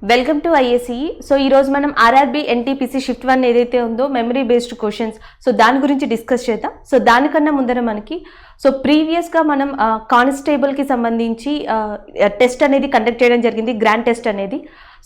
Welcome to IAC. So ఈరోజు మనం RRB NTPC shift 1 ఏదైతే ఉందో మెమరీ బేస్డ్ క్వశ్చన్స్, సో దాని గురించి డిస్కస్ చేద్దాం. సో దానికన్నా ముందర మనకి ప్రీవియస్గా మనం కానిస్టేబుల్కి సంబంధించి టెస్ట్ అనేది కండక్ట్ చేయడం జరిగింది, గ్రాండ్ టెస్ట్ అనేది.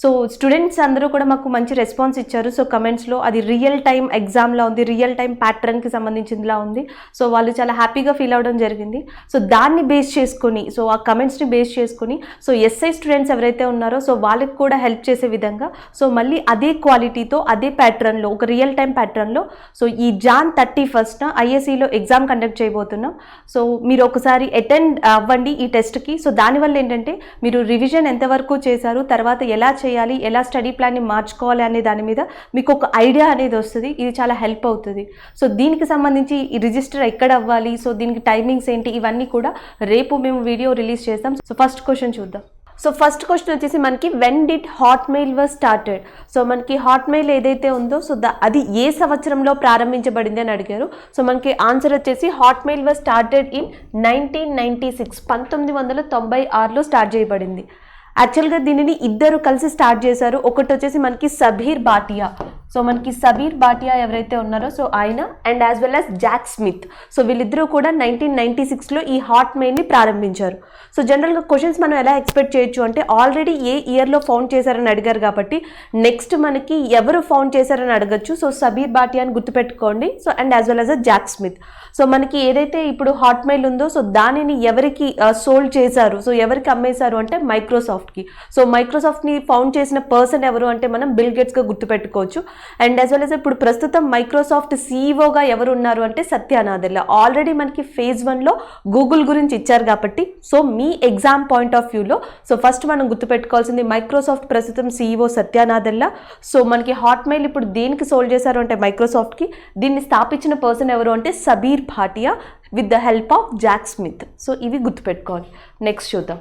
సో స్టూడెంట్స్ అందరూ కూడా మాకు మంచి రెస్పాన్స్ ఇచ్చారు. సో కమెంట్స్లో అది రియల్ టైం ఎగ్జామ్లా ఉంది, రియల్ టైం ప్యాటర్న్కి సంబంధించిందిలా ఉంది. సో వాళ్ళు చాలా హ్యాపీగా ఫీల్ అవ్వడం జరిగింది. సో దాన్ని బేస్ చేసుకొని, సో ఆ కమెంట్స్ని బేస్ చేసుకొని, సో ఎస్ఐ స్టూడెంట్స్ ఎవరైతే ఉన్నారో సో వాళ్ళకి కూడా హెల్ప్ చేసే విధంగా సో మళ్ళీ అదే క్వాలిటీతో అదే ప్యాటర్న్లో ఒక రియల్ టైం ప్యాటర్న్లో సో ఈ జాన్ 31న ఐఏసీలో ఎగ్జామ్ కండక్ట్ చేయబోతున్నాం. సో మీరు ఒకసారి అటెండ్ అవ్వండి ఈ టెస్ట్కి. సో దానివల్ల ఏంటంటే మీరు రివిజన్ ఎంతవరకు చేశారు, తర్వాత ఎలా చేయాలి, ఎలా స్టడీ ప్లాన్ని మార్చుకోవాలి అనే దాని మీద మీకు ఒక ఐడియా అనేది వస్తుంది. ఇది చాలా హెల్ప్ అవుతుంది. సో దీనికి సంబంధించి ఈ రిజిస్టర్ ఎక్కడ అవ్వాలి, సో దీనికి టైమింగ్స్ ఏంటి, ఇవన్నీ కూడా రేపు మేము వీడియో రిలీజ్ చేస్తాం. సో ఫస్ట్ క్వశ్చన్ చూద్దాం. సో ఫస్ట్ క్వశ్చన్ వచ్చేసి మనకి when did Hotmail was started. So మనకి హాట్మెయిల్ ఏదైతే ఉందో సో అది ఏ సంవత్సరంలో ప్రారంభించబడింది అని అడిగారు. సో మనకి ఆన్సర్ వచ్చేసి హాట్మెయిల్ వాజ్ స్టార్టెడ్ ఇన్ 1996, 1996లో స్టార్ట్ చేయబడింది. యాక్చువల్గా దీనిని ఇద్దరు కలిసి స్టార్ట్ చేశారు. ఒకటి వచ్చేసి మనకి సబీర్ భాటియా. సో మనకి సబీర్ భాటియా ఎవరైతే ఉన్నారో సో ఆయన and as well as Jack Smith. So వీళ్ళిద్దరూ కూడా 1996లో ఈ హాట్మెయిల్ని ప్రారంభించారు. సో జనరల్గా క్వశ్చన్స్ మనం ఎలా ఎక్స్పెక్ట్ చేయొచ్చు అంటే ఆల్రెడీ ఏ ఇయర్లో ఫౌండ్ చేశారని అడిగారు కాబట్టి నెక్స్ట్ మనకి ఎవరు ఫౌండ్ చేశారని అడగచ్చు. సో సబీర్ భాటియా అని గుర్తుపెట్టుకోండి. So and as well as Jack Smith. So మనకి ఏదైతే ఇప్పుడు హాట్మెయిల్ ఉందో సో దానిని ఎవరికి సోల్డ్ చేశారు, సో ఎవరికి అమ్మేశారు అంటే మైక్రోసాఫ్ట్కి. సో మైక్రోసాఫ్ట్ని ఫౌండ్ చేసిన పర్సన్ ఎవరు అంటే మనం బిల్ గేట్స్గా గుర్తుపెట్టుకోవచ్చు. అండ్ యాజ్ వెల్ యాజ్ ఇప్పుడు ప్రస్తుతం మైక్రోసాఫ్ట్ సీఈఓగా ఎవరు ఉన్నారు అంటే సత్య నాదెల్లా. ఆల్రెడీ మనకి ఫేజ్ 1లో గూగుల్ గురించి ఇచ్చారు కాబట్టి so me exam point of వ్యూలో సో ఫస్ట్ మనం గుర్తుపెట్టుకోవాల్సింది మైక్రోసాఫ్ట్ ప్రస్తుతం సీఈఓ సత్య నాదెల్లా. సో మనకి హాట్మెయిల్ ఇప్పుడు దేనికి సోల్డ్ చేశారు అంటే మైక్రోసాఫ్ట్కి. దీన్ని స్థాపించిన పర్సన్ ఎవరు అంటే Sabeer Bhatia with the help of Jack Smith. So ఇవి గుర్తుపెట్టుకోవాలి. నెక్స్ట్ చూద్దాం.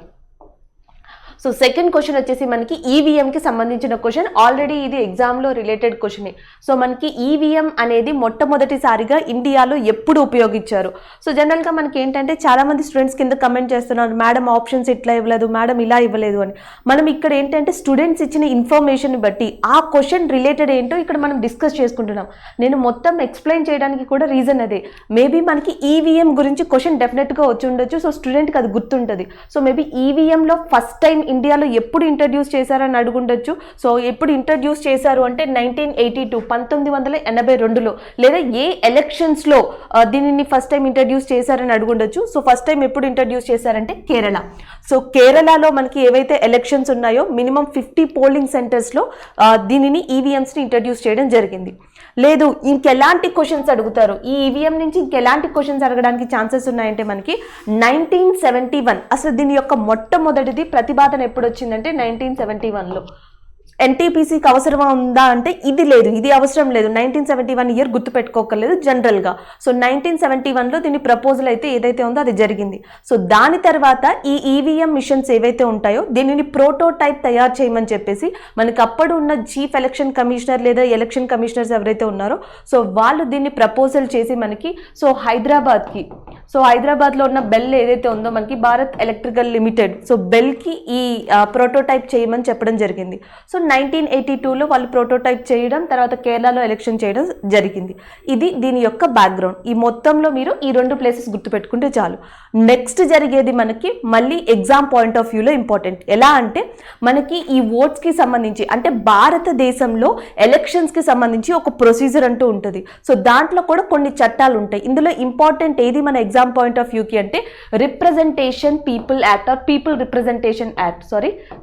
సో సెకండ్ క్వశ్చన్ వచ్చేసి మనకి ఈవీఎంకి సంబంధించిన క్వశ్చన్. ఆల్రెడీ ఇది ఎగ్జామ్లో రిలేటెడ్ క్వశ్చనే. సో మనకి ఈవీఎం అనేది మొట్టమొదటిసారిగా ఇండియాలో ఎప్పుడు ఉపయోగించారు. సో జనరల్గా మనకి ఏంటంటే చాలామంది స్టూడెంట్స్ కింద కమెంట్ చేస్తున్నారు, మేడం ఆప్షన్స్ ఇట్లా ఇవ్వలేదు, మేడం ఇలా ఇవ్వలేదు అని. మనం ఇక్కడ ఏంటంటే స్టూడెంట్స్ ఇచ్చిన ఇన్ఫర్మేషన్ బట్టి ఆ క్వశ్చన్ రిలేటెడ్ ఏంటో ఇక్కడ మనం డిస్కస్ చేసుకుంటున్నాం. నేను మొత్తం ఎక్స్ప్లెయిన్ చేయడానికి కూడా రీజన్ అదే. మేబీ మనకి ఈవీఎం గురించి క్వశ్చన్ డెఫినెట్గా వచ్చి ఉండొచ్చు. సో స్టూడెంట్కి అది గుర్తుంటుంది. సో మేబీ ఈవీఎంలో ఫస్ట్ టైం ఇండియాలో ఎప్పుడు ఇంట్రడ్యూస్ చేశారని అడుగుండొచ్చు. సో ఎప్పుడు ఇంట్రడ్యూస్ చేశారు అంటే 1982, 1982లో, లేదా ఏ ఎలక్షన్స్లో దీనిని ఫస్ట్ టైం ఇంట్రడ్యూస్ చేశారని అడుగుండొచ్చు. సో ఫస్ట్ టైం ఎప్పుడు ఇంట్రడ్యూస్ చేశారంటే కేరళ. సో కేరళలో మనకి ఏవైతే ఎలక్షన్స్ ఉన్నాయో మినిమం 50 పోలింగ్ సెంటర్స్లో దీనిని ఈవీఎంస్ని ఇంట్రడ్యూస్ చేయడం జరిగింది. లేదు ఇంకెలాంటి క్వశ్చన్స్ అడుగుతారు, ఈ ఈవీఎం నుంచి ఇంకెలాంటి క్వశ్చన్స్ అడగడానికి ఛాన్సెస్ ఉన్నాయంటే మనకి 1971. అసలు దీని యొక్క మొట్టమొదటిది ప్రతిపాదన ఎప్పుడు వచ్చిందంటే 1971లో. ఎన్టీపీసీకి అవసరమా ఉందా అంటే ఇది లేదు, ఇది అవసరం లేదు. 1971 ఇయర్ గుర్తుపెట్టుకోకర్లేదు జనరల్గా. సో 1971లో దీని ప్రపోజల్ అయితే ఏదైతే ఉందో అది జరిగింది. సో దాని తర్వాత ఈ ఈవీఎం మిషన్స్ ఏవైతే ఉంటాయో దీనిని ప్రోటోటైప్ తయారు చేయమని చెప్పేసి మనకి అప్పుడు ఉన్న చీఫ్ ఎలక్షన్ కమిషనర్ లేదా ఎలక్షన్ కమిషనర్స్ ఎవరైతే ఉన్నారో సో వాళ్ళు దీన్ని ప్రపోజల్ చేసి మనకి సో హైదరాబాద్కి, సో హైదరాబాద్లో ఉన్న బెల్ ఏదైతే ఉందో మనకి భారత్ ఎలక్ట్రికల్ లిమిటెడ్, సో బెల్కి ఈ ప్రోటోటైప్ చేయమని చెప్పడం జరిగింది. సో 1982లో వాళ్ళు ప్రోటోటైప్ చేయడం, తర్వాత కేరళలో ఎలక్షన్ చేయడం జరిగింది. ఇది దీని యొక్క బ్యాక్గ్రౌండ్. ఈ మొత్తంలో మీరు ఈ 2 ప్లేసెస్ గుర్తుపెట్టుకుంటే చాలు. నెక్స్ట్ జరిగేది మనకి మళ్ళీ ఎగ్జామ్ పాయింట్ ఆఫ్ వ్యూలో ఇంపార్టెంట్. ఎలా అంటే మనకి ఈ ఓట్స్కి సంబంధించి అంటే భారతదేశంలో ఎలక్షన్స్కి సంబంధించి ఒక ప్రొసీజర్ అంటూ ఉంటుంది. సో దాంట్లో కూడా కొన్ని చట్టాలు ఉంటాయి. ఇందులో ఇంపార్టెంట్ ఏది మన ఎగ్జామ్ పాయింట్ ఆఫ్ వ్యూకి అంటే representation people act or people representation act,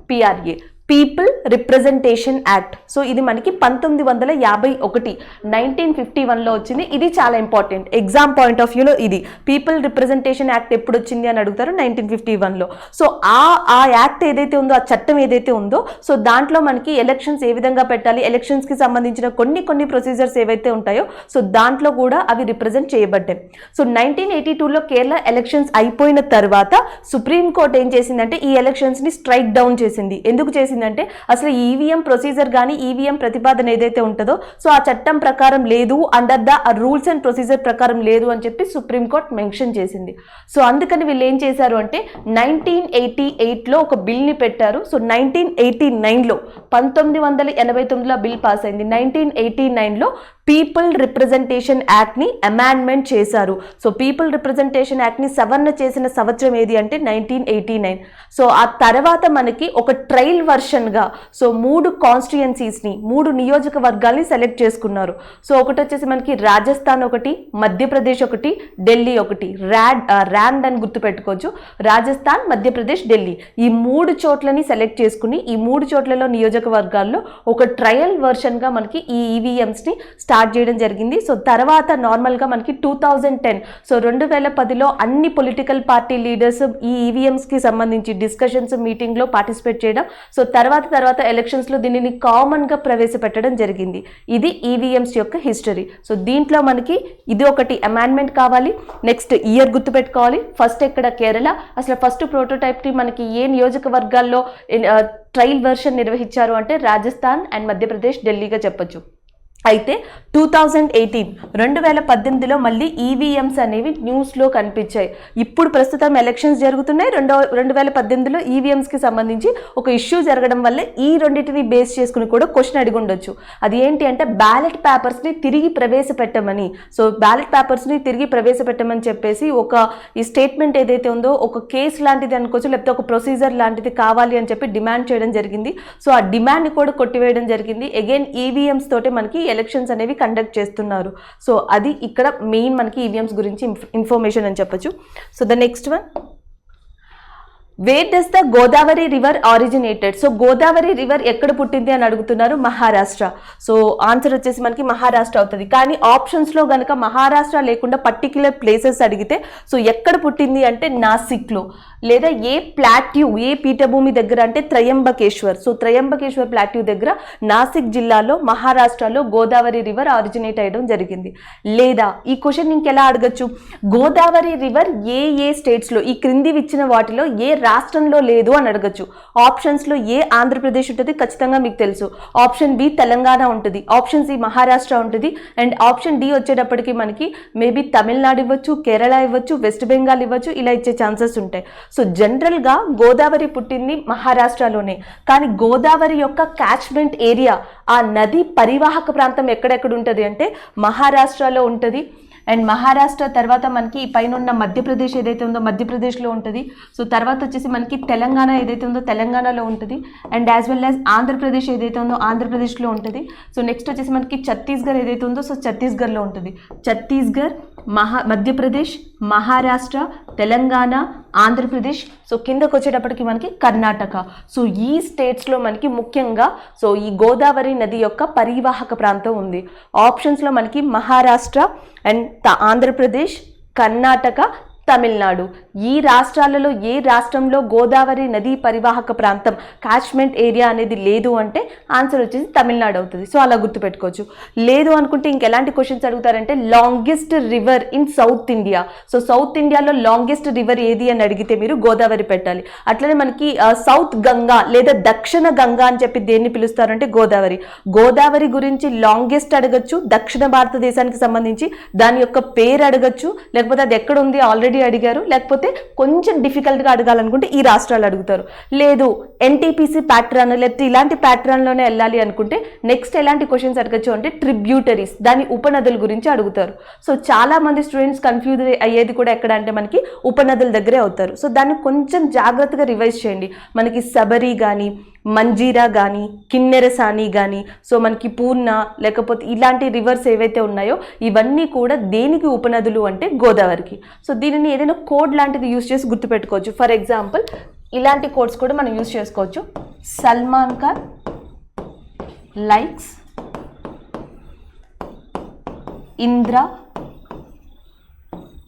PRA, people representation act. So ఇది మనకి 1951, 1951లో వచ్చింది. ఇది చాలా ఇంపార్టెంట్ ఎగ్జామ్ పాయింట్ ఆఫ్ వ్యూలో. ఇది పీపుల్ రిప్రజెంటేషన్ యాక్ట్ ఎప్పుడు వచ్చింది అని అడుగుతారు, 1951లో. సో ఆ యాక్ట్ ఏదైతే ఉందో, ఆ చట్టం ఏదైతే ఉందో సో దాంట్లో మనకి ఎలక్షన్స్ ఏ విధంగా పెట్టాలి, ఎలక్షన్స్కి సంబంధించిన కొన్ని ప్రొసీజర్స్ ఏవైతే ఉంటాయో సో దాంట్లో కూడా అవి రిప్రజెంట్ చేయబడ్డాయి. సో 1982లో కేరళ ఎలక్షన్స్ అయిపోయిన తర్వాత సుప్రీంకోర్టు ఏం చేసిందంటే ఈ ఎలక్షన్స్ని స్ట్రైక్ డౌన్ చేసింది. ఎందుకు చేసింది చేసిందంటే అసలు ఈవీఎం ప్రొసీజర్ కానీ ఈవీఎం ప్రతిపాదన ఏదైతే ఉంటుందో సో ఆ చట్టం ప్రకారం లేదు, under the rules and procedure ప్రకారం లేదు అని చెప్పి సుప్రీంకోర్టు మెన్షన్ చేసింది. సో అందుకని వీళ్ళు ఏం చేశారు అంటే 1988లో ఒక బిల్ని పెట్టారు. సో 1989లో 1989లో బిల్ పాస్ అయింది. 1989లో పీపుల్ రిప్రజెంటేషన్ యాక్ట్ని అమెండ్మెంట్ చేశారు. సో పీపుల్ రిప్రజెంటేషన్ యాక్ట్ని సవరణ చేసిన సంవత్సరం ఏది అంటే 1989. సో ఆ తర్వాత మనకి ఒక ట్రయల్ వర్షన్గా సో 3 కాన్స్టిట్యుయెన్సీస్ని 3 నియోజకవర్గాల్ని సెలెక్ట్ చేసుకున్నారు. సో ఒకటి వచ్చేసి మనకి రాజస్థాన్ ఒకటి, మధ్యప్రదేశ్ ఒకటి, ఢిల్లీ ఒకటి. ర్యాండ్ అని గుర్తుపెట్టుకోవచ్చు. రాజస్థాన్, మధ్యప్రదేశ్, ఢిల్లీ ఈ 3 చోట్లని సెలెక్ట్ చేసుకుని ఈ 3 చోట్లలో నియోజకవర్గాల్లో ఒక ట్రయల్ వర్షన్గా మనకి ఈ ఈవీఎంస్ని స్టార్ట్ చేయడం జరిగింది. సో తర్వాత నార్మల్గా మనకి 2010 సో 2010లో అన్ని పొలిటికల్ పార్టీ లీడర్స్ ఈ ఈవీఎంస్కి సంబంధించి డిస్కషన్స్ మీటింగ్లో పార్టిసిపేట్ చేయడం. సో తర్వాత ఎలక్షన్స్లో దీనిని కామన్గా ప్రవేశపెట్టడం జరిగింది. ఇది ఈవీఎంస్ యొక్క హిస్టరీ. సో దీంట్లో మనకి ఇది ఒకటి అమెండ్మెంట్ కావాలి. నెక్స్ట్ ఇయర్ గుర్తుపెట్టుకోవాలి. ఫస్ట్ ఎక్కడ కేరళ, అసలు ఫస్ట్ ప్రోటోటైప్ని మనకి ఏ నియోజకవర్గాల్లో ట్రయల్ వర్షన్ నిర్వహించారు అంటే రాజస్థాన్ అండ్ మధ్యప్రదేశ్, ఢిల్లీగా చెప్పొచ్చు. అయితే 2018లో మళ్ళీ ఈవీఎంస్ అనేవి న్యూస్లో కనిపించాయి. ఇప్పుడు ప్రస్తుతం ఎలక్షన్స్ జరుగుతున్నాయి. 2018లో ఈవీఎంస్కి సంబంధించి ఒక ఇష్యూ జరగడం వల్ల ఈ రెండింటిని బేస్ చేసుకుని కూడా క్వశ్చన్ అడిగి ఉండొచ్చు. అది ఏంటి అంటే బ్యాలెట్ పేపర్స్ని తిరిగి ప్రవేశపెట్టమని. సో బ్యాలెట్ పేపర్స్ని తిరిగి ప్రవేశపెట్టమని చెప్పేసి ఒక ఈ స్టేట్మెంట్ ఏదైతే ఉందో ఒక కేసు లాంటిది అనుకోవచ్చు, లేకపోతే ఒక ప్రొసీజర్ లాంటిది కావాలి అని చెప్పి డిమాండ్ చేయడం జరిగింది. సో ఆ డిమాండ్ని కూడా కొట్టివేయడం జరిగింది. అగైన్ ఈవీఎంస్ తోటి మనకి ఎలక్షన్స్ అనేవి కండక్ట్ చేస్తున్నారు. సో అది ఇక్కడ మెయిన్ మనకి ఈవీఎంస్ గురించి ఇన్ఫర్మేషన్ అని చెప్పొచ్చు. So the next one, where does the Godavari river originated. So Godavari river ఎక్కడ పుట్టింది అని అడుగుతున్నారు. మహారాష్ట్ర. సో ఆన్సర్ వచ్చేసి మనకి మహారాష్ట్ర అవుతుంది. కానీ ఆప్షన్స్లో కనుక మహారాష్ట్ర లేకుండా పర్టిక్యులర్ ప్లేసెస్ అడిగితే సో ఎక్కడ పుట్టింది అంటే నాసిక్లో, లేదా ఏ ప్లాట్యూ ఏ పీఠభూమి దగ్గర అంటే త్రయంబకేశ్వర్. సో త్రయంబకేశ్వర్ ప్లాట్యూ దగ్గర నాసిక్ జిల్లాలో మహారాష్ట్రలో గోదావరి రివర్ ఆరిజినేట్ అయ్యడం జరిగింది. లేదా ఈ క్వశ్చన్ ఇంకెలా అడగచ్చు, గోదావరి రివర్ ఏ స్టేట్స్లో ఈ క్రింది ఇచ్చిన వాటిలో ఏ రాష్ట్రంలో లేదు అని అడగచ్చు. ఆప్షన్స్లో ఏ ఆంధ్రప్రదేశ్ ఉంటుంది, ఖచ్చితంగా మీకు తెలుసు. ఆప్షన్ బి తెలంగాణ ఉంటుంది, ఆప్షన్ సి మహారాష్ట్ర ఉంటుంది, అండ్ ఆప్షన్ డి వచ్చేటప్పటికి మనకి మేబీ తమిళనాడు ఇవ్వచ్చు, కేరళ ఇవ్వచ్చు, వెస్ట్ బెంగాల్ ఇవ్వచ్చు, ఇలా ఇచ్చే ఛాన్సెస్ ఉంటాయి. సో జనరల్గా గోదావరి పుట్టింది మహారాష్ట్రలోనే. కానీ గోదావరి యొక్క క్యాచ్మెంట్ ఏరియా ఆ నది పరివాహక ప్రాంతం ఎక్కడెక్కడ ఉంటుంది అంటే మహారాష్ట్రలో ఉంటుంది. అండ్ మహారాష్ట్ర తర్వాత మనకి పైన ఉన్న మధ్యప్రదేశ్ ఏదైతే ఉందో మధ్యప్రదేశ్లో ఉంటుంది. సో తర్వాత వచ్చేసి మనకి తెలంగాణ ఏదైతే ఉందో తెలంగాణలో ఉంటుంది. And as well as Andhra Pradesh ఏదైతే ఉందో ఆంధ్రప్రదేశ్లో ఉంటుంది. సో నెక్స్ట్ వచ్చేసి మనకి ఛత్తీస్గఢ్ ఏదైతే ఉందో సో ఛత్తీస్గఢ్లో ఉంటుంది. ఛత్తీస్గఢ్, మధ్యప్రదేశ్, మహారాష్ట్ర, తెలంగాణ, ఆంధ్రప్రదేశ్. సో కిందకు వచ్చేటప్పటికి మనకి కర్ణాటక. సో ఈ స్టేట్స్లో మనకి ముఖ్యంగా సో ఈ గోదావరి నది యొక్క పరివాహక ప్రాంతం ఉంది. ఆప్షన్స్లో మనకి మహారాష్ట్ర అండ్ ఆంధ్రప్రదేశ్, కర్ణాటక, తమిళనాడు. ఈ రాష్ట్రాలలో ఏ రాష్ట్రంలో గోదావరి నదీ పరివాహక ప్రాంతం క్యాచ్మెంట్ ఏరియా అనేది లేదు అంటే ఆన్సర్ వచ్చేసి తమిళనాడు అవుతుంది. సో అలా గుర్తుపెట్టుకోవచ్చు. లేదు అనుకుంటే ఇంకెలాంటి క్వశ్చన్స్ అడుగుతారంటే longest river in South India. So South ఇండియాలో లాంగెస్ట్ రివర్ ఏది అని అడిగితే మీరు గోదావరి పెట్టాలి. అట్లనే మనకి సౌత్ గంగా లేదా దక్షిణ గంగా అని చెప్పి దేన్ని పిలుస్తారంటే గోదావరి. గోదావరి గురించి లాంగెస్ట్ అడగచ్చు, దక్షిణ భారతదేశానికి సంబంధించి దాని యొక్క పేరు అడగచ్చు, లేకపోతే అది ఎక్కడ ఉంది ఆల్రెడీ అడిగారు, లేకపోతే కొంచెం డిఫికల్ట్గా అడగాలనుకుంటే ఈ రాష్ట్రాలు అడుగుతారు. లేదు ఎన్టీపీసీ ప్యాటర్న్ లేకపోతే ఇలాంటి ప్యాటర్న్లోనే వెళ్ళాలి అనుకుంటే నెక్స్ట్ ఎలాంటి క్వశ్చన్స్ అడగచ్చు అంటే ట్రిబ్యూటరీస్, దాని ఉపనదుల గురించి అడుగుతారు. సో చాలా మంది స్టూడెంట్స్ కన్ఫ్యూజ్ అయ్యేది కూడా ఎక్కడ అంటే మనకి ఉపనదుల దగ్గరే అవుతారు. సో దాన్ని కొంచెం జాగ్రత్తగా రివైజ్ చేయండి. మనకి సబరి కానీ, మంజీరా కానీ, కిన్నెరసాని కానీ, సో మనకి పూర్ణ లేకపోతే ఇలాంటి రివర్స్ ఏవైతే ఉన్నాయో ఇవన్నీ కూడా దేనికి ఉపనదులు అంటే గోదావరికి. సో దీనిని ఏదైనా కోడ్ లాంటిది యూజ్ చేసి గుర్తుపెట్టుకోవచ్చు. ఫర్ ఎగ్జాంపుల్ ఇలాంటి కోడ్స్ కూడా మనం యూజ్ చేసుకోవచ్చు. Salman Khan likes Indra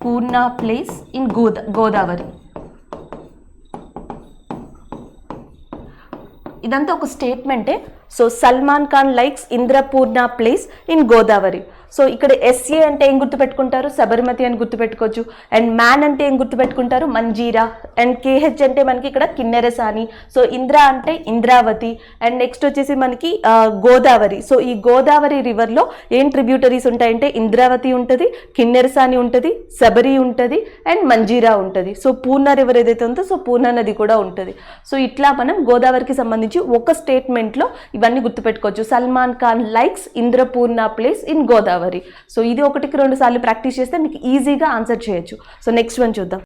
Purna place in Godavari. ఇదంతా ఒక స్టేట్మెంటే. So Salman Khan likes Indrapurna place in Godavari. So ఇక్కడ ఎస్ఏ అంటే ఏం గుర్తుపెట్టుకుంటారు, సబర్మతి అని గుర్తుపెట్టుకోవచ్చు. అండ్ మ్యాన్ అంటే ఏం గుర్తుపెట్టుకుంటారు, మంజీరా. అండ్ కేహెచ్ అంటే మనకి ఇక్కడ కిన్నెరసాని. సో ఇంద్రా అంటే ఇంద్రావతి. అండ్ నెక్స్ట్ వచ్చేసి మనకి గోదావరి. సో ఈ గోదావరి రివర్లో ఏం ట్రిబ్యూటరీస్ ఉంటాయంటే ఇంద్రావతి ఉంటుంది, కిన్నెరసాని ఉంటుంది, శబరి ఉంటుంది అండ్ మంజీరా ఉంటుంది. సో పూర్ణ రివర్ ఏదైతే ఉందో సో పూర్ణ నది కూడా ఉంటుంది. సో ఇట్లా మనం గోదావరికి సంబంధించి ఒక స్టేట్మెంట్లో ఇవన్నీ గుర్తుపెట్టుకోవచ్చు. Salman Khan likes Indrapurna place in Godavari. So ఇది 1-2 సార్లు ప్రాక్టీస్ చేస్తే మీకు ఈజీగా ఆన్సర్ చేయొచ్చు. సో నెక్స్ట్ వన్ చూద్దాం.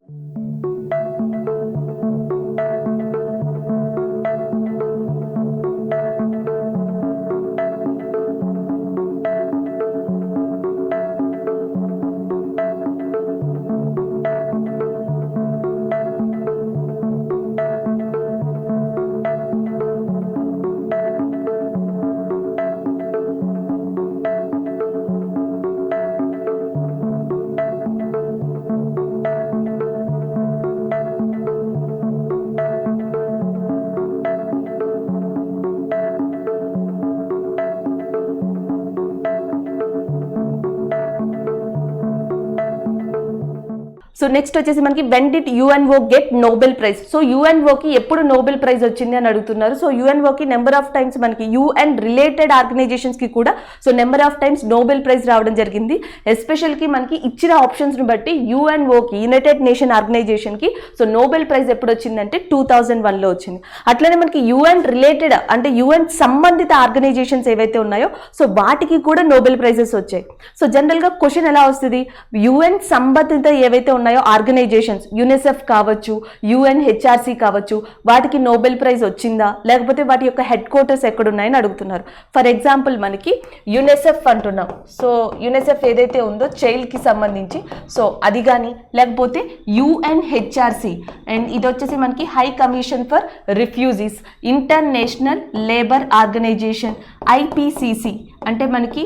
సో నెక్స్ట్ వచ్చేసి మనకి when did UNO get Nobel prize. So యుఎన్ఓకి ఎప్పుడు నోబెల్ ప్రైజ్ వచ్చింది అని అడుగుతున్నారు. సో యుఎన్ఓకి నెంబర్ ఆఫ్ టైమ్స్ మనకి యుఎన్ రిలేటెడ్ ఆర్గనైజేషన్స్కి కూడా so number of times Nobel prize రావడం జరిగింది. ఎస్పెషల్కి మనకి ఇచ్చిన ఆప్షన్స్ని బట్టి యుఎన్ఓకి United Nation ఆర్గనైజేషన్కి so Nobel prize ఎప్పుడు వచ్చిందంటే 2001లో వచ్చింది. అట్లనే మనకి యుఎన్ రిలేటెడ్ అంటే యుఎన్ సంబంధిత ఆర్గనైజేషన్స్ ఏవైతే ఉన్నాయో సో వాటికి కూడా నోబెల్ ప్రైజెస్ వచ్చాయి. సో జనరల్గా క్వశ్చన్ ఎలా వస్తుంది, యుఎన్ సంబంధిత ఏవైతే ఉన్నాయో ఆర్గనైజేషన్స్ యునిసెఫ్ కావచ్చు, యుఎన్హెచ్ఆర్సి కావచ్చు, వాటికి నోబెల్ ప్రైజ్ వచ్చిందా, లేకపోతే వాటి యొక్క హెడ్ క్వార్టర్స్ ఎక్కడున్నాయని అడుగుతున్నారు. ఫర్ ఎగ్జాంపుల్ మనకి యునిసెఫ్ అంటున్నాం. సో యునిసెఫ్ ఏదైతే ఉందో చైల్డ్కి సంబంధించి సో అది కానీ, లేకపోతే యుఎన్హెచ్ఆర్సి అండ్ ఇది వచ్చేసి మనకి high commission for refugees, international labour organisation, IPCC అంటే మనకి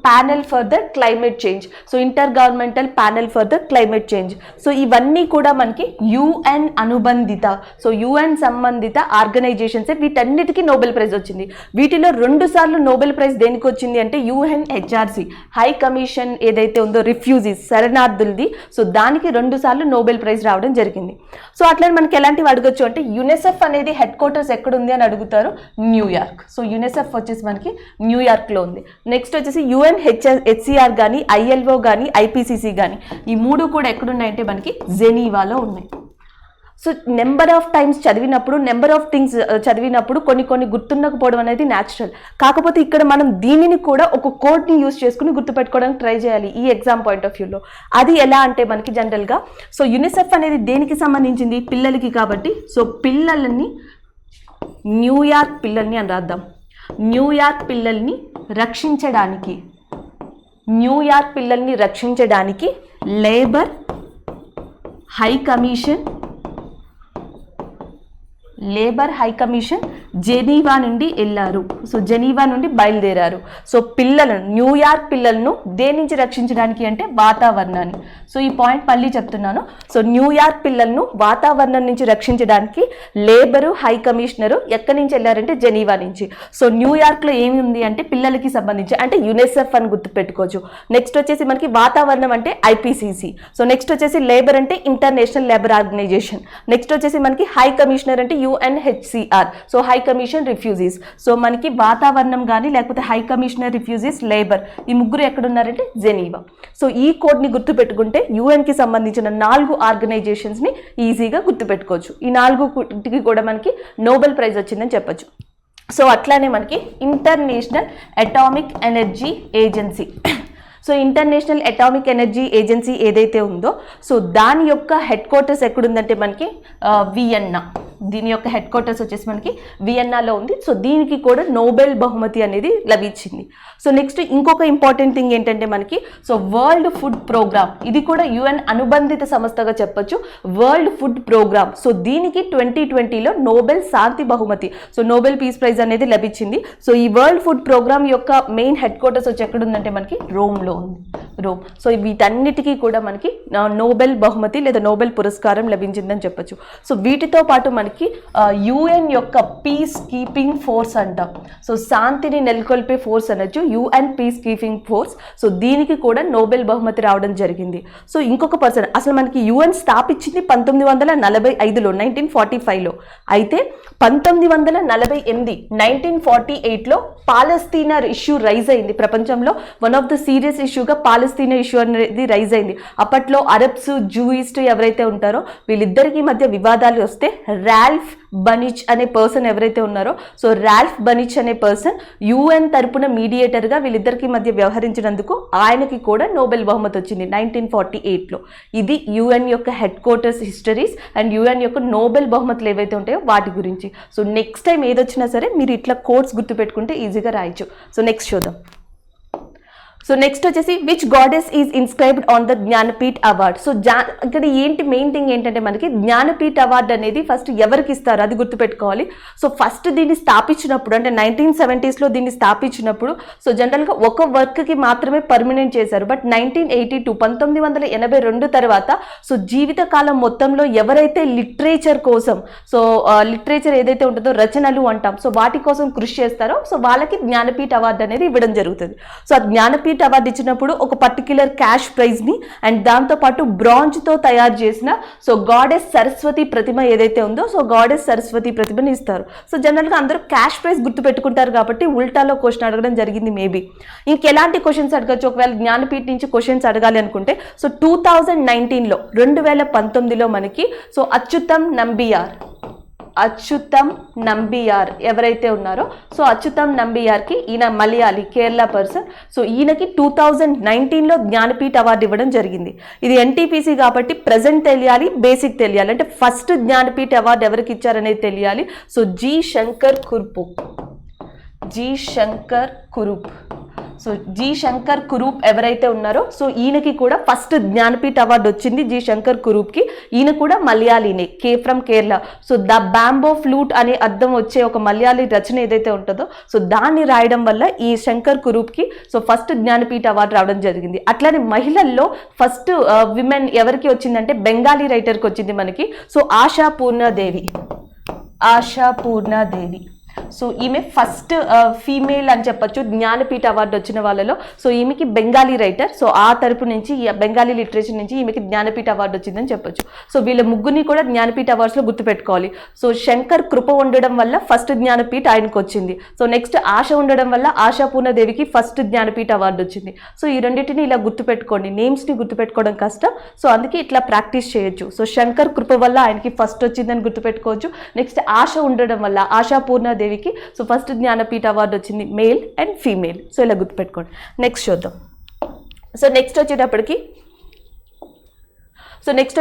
panel for the climate change. So intergovernmental panel for the climate change. So ఇవన్నీ కూడా మనకి యుఎన్ అనుబంధిత సో యుఎన్ సంబంధిత ఆర్గనైజేషన్స్. వీటన్నిటికీ నోబెల్ ప్రైజ్ వచ్చింది. వీటిలో 2 సార్లు నోబెల్ ప్రైజ్ దేనికి వచ్చింది అంటే యుఎన్హెచ్ఆర్సి హై కమిషన్ ఏదైతే ఉందో రిఫ్యూజీస్ శరణార్థులది సో దానికి 2 సార్లు నోబెల్ ప్రైజ్ రావడం జరిగింది. సో అట్లనే మనకి ఎలాంటివి అడగొచ్చు అంటే యునిసెఫ్ అనేది హెడ్ క్వార్టర్స్ ఎక్కడుంది అని అడుగుతారు, న్యూయార్క్. సో యునిసెఫ్ వచ్చేసి మనకి న్యూయార్క్లో ఉంది. నెక్స్ట్ వచ్చేసి యుఎన్హెచ్సిఆర్ కానీ, ఐఎల్ఓ కానీ, ఐపీసీసీ కానీ ఈ 3 కూడా ఎక్కడున్నాయంటే మనకి జెనీవాలో ఉన్నాయి. సో నెంబర్ ఆఫ్ టైమ్స్ చదివినప్పుడు, నెంబర్ ఆఫ్ థింగ్స్ చదివినప్పుడు కొన్ని గుర్తుండకపోవడం అనేది న్యాచురల్. కాకపోతే ఇక్కడ మనం దీనిని కూడా ఒక కోడ్ని యూజ్ చేసుకుని గుర్తుపెట్టుకోవడానికి ట్రై చేయాలి ఈ ఎగ్జామ్ పాయింట్ ఆఫ్ వ్యూలో. అది ఎలా అంటే మనకి జనరల్గా సో యునిసెఫ్ అనేది దేనికి సంబంధించింది, పిల్లలకి. కాబట్టి సో పిల్లలని న్యూయార్క్ పిల్లల్ని అని రాద్దాం. న్యూయార్క్ పిల్లల్ని రక్షించడానికి లేబర్ హై కమిషన్ జెనీవా నుండి వెళ్ళారు. సో జెనీవా నుండి బయలుదేరారు. సో న్యూయార్క్ పిల్లలను దేని నుంచి రక్షించడానికి అంటే వాతావరణాన్ని. సో ఈ పాయింట్ మళ్ళీ చెప్తున్నాను. సో న్యూయార్క్ పిల్లలను వాతావరణం నుంచి రక్షించడానికి లేబరు హై కమిషనరు ఎక్కడి నుంచి వెళ్ళారంటే జెనీవా నుంచి. సో న్యూయార్క్లో ఏమి ఉంది అంటే పిల్లలకి సంబంధించి అంటే యునిసెఫ్ అని గుర్తుపెట్టుకోవచ్చు. నెక్స్ట్ వచ్చేసి మనకి వాతావరణం అంటే ఐపీసీసీ. సో నెక్స్ట్ వచ్చేసి లేబర్ అంటే ఇంటర్నేషనల్ లేబర్ ఆర్గనైజేషన్. నెక్స్ట్ వచ్చేసి మనకి హై కమిషనర్ అంటే UNHCR. So high commission refugees. So మనకి వాతావరణం కానీ లేకపోతే హై కమిషనర్ రిఫ్యూజీస్ లేబర్ ఈ 3 ఎక్కడున్నారంటే జెనీవా. సో ఈ కోడ్ని గుర్తుపెట్టుకుంటే యుఎన్కి సంబంధించిన 4 ఆర్గనైజేషన్స్ని ఈజీగా గుర్తుపెట్టుకోవచ్చు. ఈ 4కి కూడా మనకి నోబెల్ ప్రైజ్ వచ్చిందని చెప్పొచ్చు. సో అట్లానే మనకి international atomic energy agency. So international atomic energy agency ఏదైతే ఉందో సో దాని యొక్క హెడ్ క్వార్టర్స్ ఎక్కడుందంటే మనకి వియన్నా. దీని యొక్క హెడ్ క్వార్టర్స్ వచ్చేసి మనకి వియన్నాలో ఉంది. సో దీనికి కూడా నోబెల్ బహుమతి అనేది లభించింది. సో నెక్స్ట్ ఇంకొక ఇంపార్టెంట్ థింగ్ ఏంటంటే మనకి సో వరల్డ్ ఫుడ్ ప్రోగ్రామ్, ఇది కూడా యుఎన్ అనుబంధిత సంస్థగా చెప్పొచ్చు. వరల్డ్ ఫుడ్ ప్రోగ్రామ్ సో దీనికి 2020లో నోబెల్ శాంతి బహుమతి సో నోబెల్ పీస్ ప్రైజ్ అనేది లభించింది. సో ఈ వరల్డ్ ఫుడ్ ప్రోగ్రామ్ యొక్క మెయిన్ హెడ్ క్వార్టర్స్ వచ్చి ఎక్కడుందంటే మనకి రోమ్లో ఉంది. రోమ్. సో వీటన్నిటికీ కూడా మనకి నోబెల్ బహుమతి లేదా నోబెల్ పురస్కారం లభించిందని చెప్పొచ్చు. సో వీటితో పాటు మనకి యుఎన్ యొక్క పీస్ కీపింగ్ ఫోర్స్ అంటాం. సో శాంతిని నెలకొల్పే ఫోర్స్ అనొచ్చు, UN piece keeping force. So దీనికి కూడా నోబెల్ బహుమతి రావడం జరిగింది. సో ఇంకొక పర్సన్, అసలు మనకి యుఎన్ స్థాపించింది 1945లో 1945లో. అయితే 1948 1948లో పాలస్తీనా ఇష్యూ రైజ్ అయింది ప్రపంచంలో. వన్ ఆఫ్ ద సీరియస్ ఇష్యూగా పాలస్తీనా ఇష్యూ అనేది రైజ్ అయింది. అప్పట్లో అరబ్స్ జూయిస్ట్ ఎవరైతే ఉంటారో వీళ్ళిద్దరికి మధ్య వివాదాలు వస్తే రాల్ఫ్ బనిచ్ అనే పర్సన్ ఎవరైతే ఉన్నారో, సో రాల్ఫ్ బనిచ్ అనే పర్సన్ యుఎన్ తరపున మీడియేటర్గా వీళ్ళిద్దరికి మధ్య వ్యవహరించినందుకు ఆయనకి కూడా నోబెల్ బహుమతి వచ్చింది 1948లో. ఇది యుఎన్ యొక్క head quarters histories and UN యొక్క నోబెల్ బహుమతులు ఏవైతే ఉంటాయో వాటి గురించి. సో నెక్స్ట్ టైం ఏదొచ్చినా సరే మీరు ఇట్లా కోట్స్ గుర్తుపెట్టుకుంటే ఈజీగా రాయొచ్చు. సో నెక్స్ట్ చూద్దాం. సో నెక్స్ట్ వచ్చేసి which goddess is inscribed on the Jnanpith award. So ఇక్కడ ఏంటి మెయిన్ థింగ్ ఏంటంటే మనకి జ్ఞానపీఠ్ అవార్డ్ అనేది ఫస్ట్ ఎవరికి ఇస్తారు అది గుర్తుపెట్టుకోవాలి. సో ఫస్ట్ దీన్ని స్థాపించినప్పుడు అంటే 1970sలో దీన్ని స్థాపించినప్పుడు సో జనరల్గా ఒక వర్క్కి మాత్రమే పర్మనెంట్ చేశారు. బట్ 1982 తర్వాత సో జీవితకాలం మొత్తంలో ఎవరైతే లిటరేచర్ కోసం, సో లిటరేచర్ ఏదైతే ఉంటుందో రచనలు అంటాం, సో వాటి కోసం కృషి చేస్తారో సో వాళ్ళకి జ్ఞానపీఠ్ అవార్డు అనేది ఇవ్వడం జరుగుతుంది. సో ఆ జ్ఞానపీఠ్ అవార్డు ఇచ్చినప్పుడు ఒక పర్టిక్యులర్ క్యాష్ ప్రైజ్ ని అండ్ దాంతో పాటు బ్రాంజ్ తో తయారు చేసిన సో గాడెస్ సరస్వతి ప్రతిమ ఏదైతే ఉందో సో గాడెస్ సరస్వతి ప్రతిమని ఇస్తారు. సో జనరల్ గా అందరూ క్యాష్ ప్రైజ్ గుర్తు పెట్టుకుంటారు కాబట్టి ఉల్టాలో క్వశ్చన్ అడగడం జరిగింది. మేబీ ఇంకెలాంటి క్వశ్చన్స్ అడగచ్చు ఒకవేళ జ్ఞానపీఠ్ నుంచి క్వశ్చన్స్ అడగాలి అనుకుంటే, సో 2019లో మనకి సో అచ్యుతం నంబియార్ ఎవరైతే ఉన్నారో సో అచ్యుతం నంబియార్కి, ఈయన మలయాళీ కేరళ పర్సన్. సో ఈయనకి 2019లో జ్ఞానపీఠ్ అవార్డు ఇవ్వడం జరిగింది. ఇది ఎన్టీపీసీ కాబట్టి ప్రజెంట్ తెలియాలి, బేసిక్ తెలియాలి. అంటే ఫస్ట్ జ్ఞానపీఠ్ అవార్డు ఎవరికి ఇచ్చారనేది తెలియాలి. So G Shankar Kurup. So G Shankar Kurup ఎవరైతే ఉన్నారో సో ఈయనకి కూడా ఫస్ట్ జ్ఞానపీఠ్ అవార్డు వచ్చింది జి శంకర్ కురూప్కి. ఈయన కూడా మలయాళీనే, from Kerala. So the bamboo flute అనే అర్థం వచ్చే ఒక మలయాళీ రచన ఏదైతే ఉంటుందో సో దాన్ని రాయడం వల్ల ఈ శంకర్ కురూప్కి సో ఫస్ట్ జ్ఞానపీఠ్ అవార్డు రావడం జరిగింది. అట్లానే మహిళల్లో ఫస్ట్ విమెన్ ఎవరికి వచ్చిందంటే బెంగాలీ రైటర్కి వచ్చింది మనకి. సో ఆశా పూర్ణాదేవి. సో ఈమె ఫస్ట్ ఫీమేల్ అని చెప్పొచ్చు జ్ఞానపీఠ అవార్డు వచ్చిన వాళ్ళలో. సో ఈమెకి బెంగాలీ రైటర్, సో ఆ తరపు నుంచి బెంగాలీ లిటరేచర్ నుంచి ఈమెకి జ్ఞానపీఠ అవార్డు వచ్చిందని చెప్పొచ్చు. సో వీళ్ళ ముగ్గురిని కూడా జ్ఞానపీఠ అవార్డ్స్లో గుర్తుపెట్టుకోవాలి. సో శంకర్ కృప ఉండడం వల్ల ఫస్ట్ జ్ఞానపీఠ ఆయనకు వచ్చింది. సో నెక్స్ట్ ఆశ ఉండడం వల్ల ఆశా పూర్ణదేవికి ఫస్ట్ జ్ఞానపీఠ అవార్డు వచ్చింది. సో ఈ రెండింటిని ఇలా గుర్తుపెట్టుకోండి, నేమ్స్ని గుర్తుపెట్టుకోవడం కష్టం. సో అందుకే ఇట్లా ప్రాక్టీస్ చేయొచ్చు. సో శంకర్ కృప వల్ల ఆయనకి ఫస్ట్ వచ్చిందని గుర్తుపెట్టుకోవచ్చు. నెక్స్ట్ ఆశ ఉండడం వల్ల ఆశా పూర్ణదేవికి సో ఫస్ట్ జ్ఞానపీఠ అవార్డు వచ్చింది, మేల్ అండ్ ఫీమేల్. సో ఇలా గుర్తుపెట్టుకోండి. నెక్స్ట్ చూద్దాం. సో నెక్స్ట్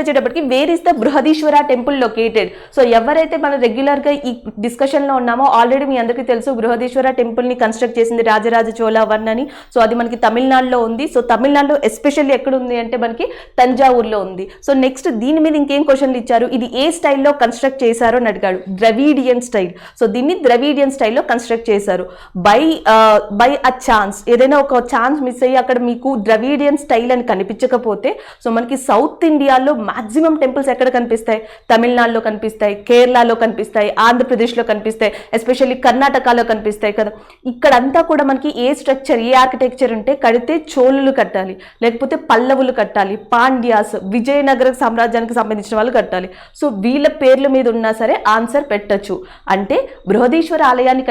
వచ్చేటప్పటికి where is the Brihadeeswara temple located. So ఎవరైతే మనం రెగ్యులర్గా ఈ డిస్కషన్లో ఉన్నామో ఆల్రెడీ మీ అందరికీ తెలుసు బృహదీశ్వర టెంపుల్ని కన్స్ట్రక్ట్ చేసింది రాజరాజ చోళ వన్ అని. సో అది మనకి తమిళనాడులో ఉంది. సో తమిళనాడులో ఎస్పెషల్లీ ఎక్కడ ఉంది అంటే మనకి తంజావూరులో ఉంది. సో నెక్స్ట్ దీని మీద ఇంకేం క్వశ్చన్లు ఇచ్చారు, ఇది ఏ స్టైల్లో కన్స్ట్రక్ట్ చేశారో అని అడిగాడు. Dravidian style. సో దీన్ని ద్రవిడియన్ స్టైల్లో కన్స్ట్రక్ట్ చేశారు. బై అ ఛాన్స్, ఏదైనా ఒక ఛాన్స్ మిస్ అయ్యి అక్కడ మీకు ద్రవిడియన్ స్టైల్ అని కనిపించకపోతే సో మనకి సౌత్ ఇండియాలో మాక్సిమం టెంపుల్స్ ఎక్కడ కనిపిస్తాయి, తమిళనాడులో కనిపిస్తాయి, కేరళలో కనిపిస్తాయి, ఆంధ్రప్రదేశ్లో కనిపిస్తాయి, ఎస్పెషల్లీ కర్ణాటకలో కనిపిస్తాయి కదా. ఇక్కడంతా కూడా మనకి ఏ స్ట్రక్చర్, ఏ ఆర్కిటెక్చర్ ఉంటే కడితే చోళులు కట్టాలి, లేకపోతే పల్లవులు కట్టాలి, పాండ్యాస్ విజయనగర సామ్రాజ్యానికి సంబంధించిన వాళ్ళు కట్టాలి. సో వీళ్ళ పేర్ల మీద ఉన్నా సరే ఆన్సర్ పెట్టచ్చు. అంటే బృహదీశ్వర ఆలయాన్ని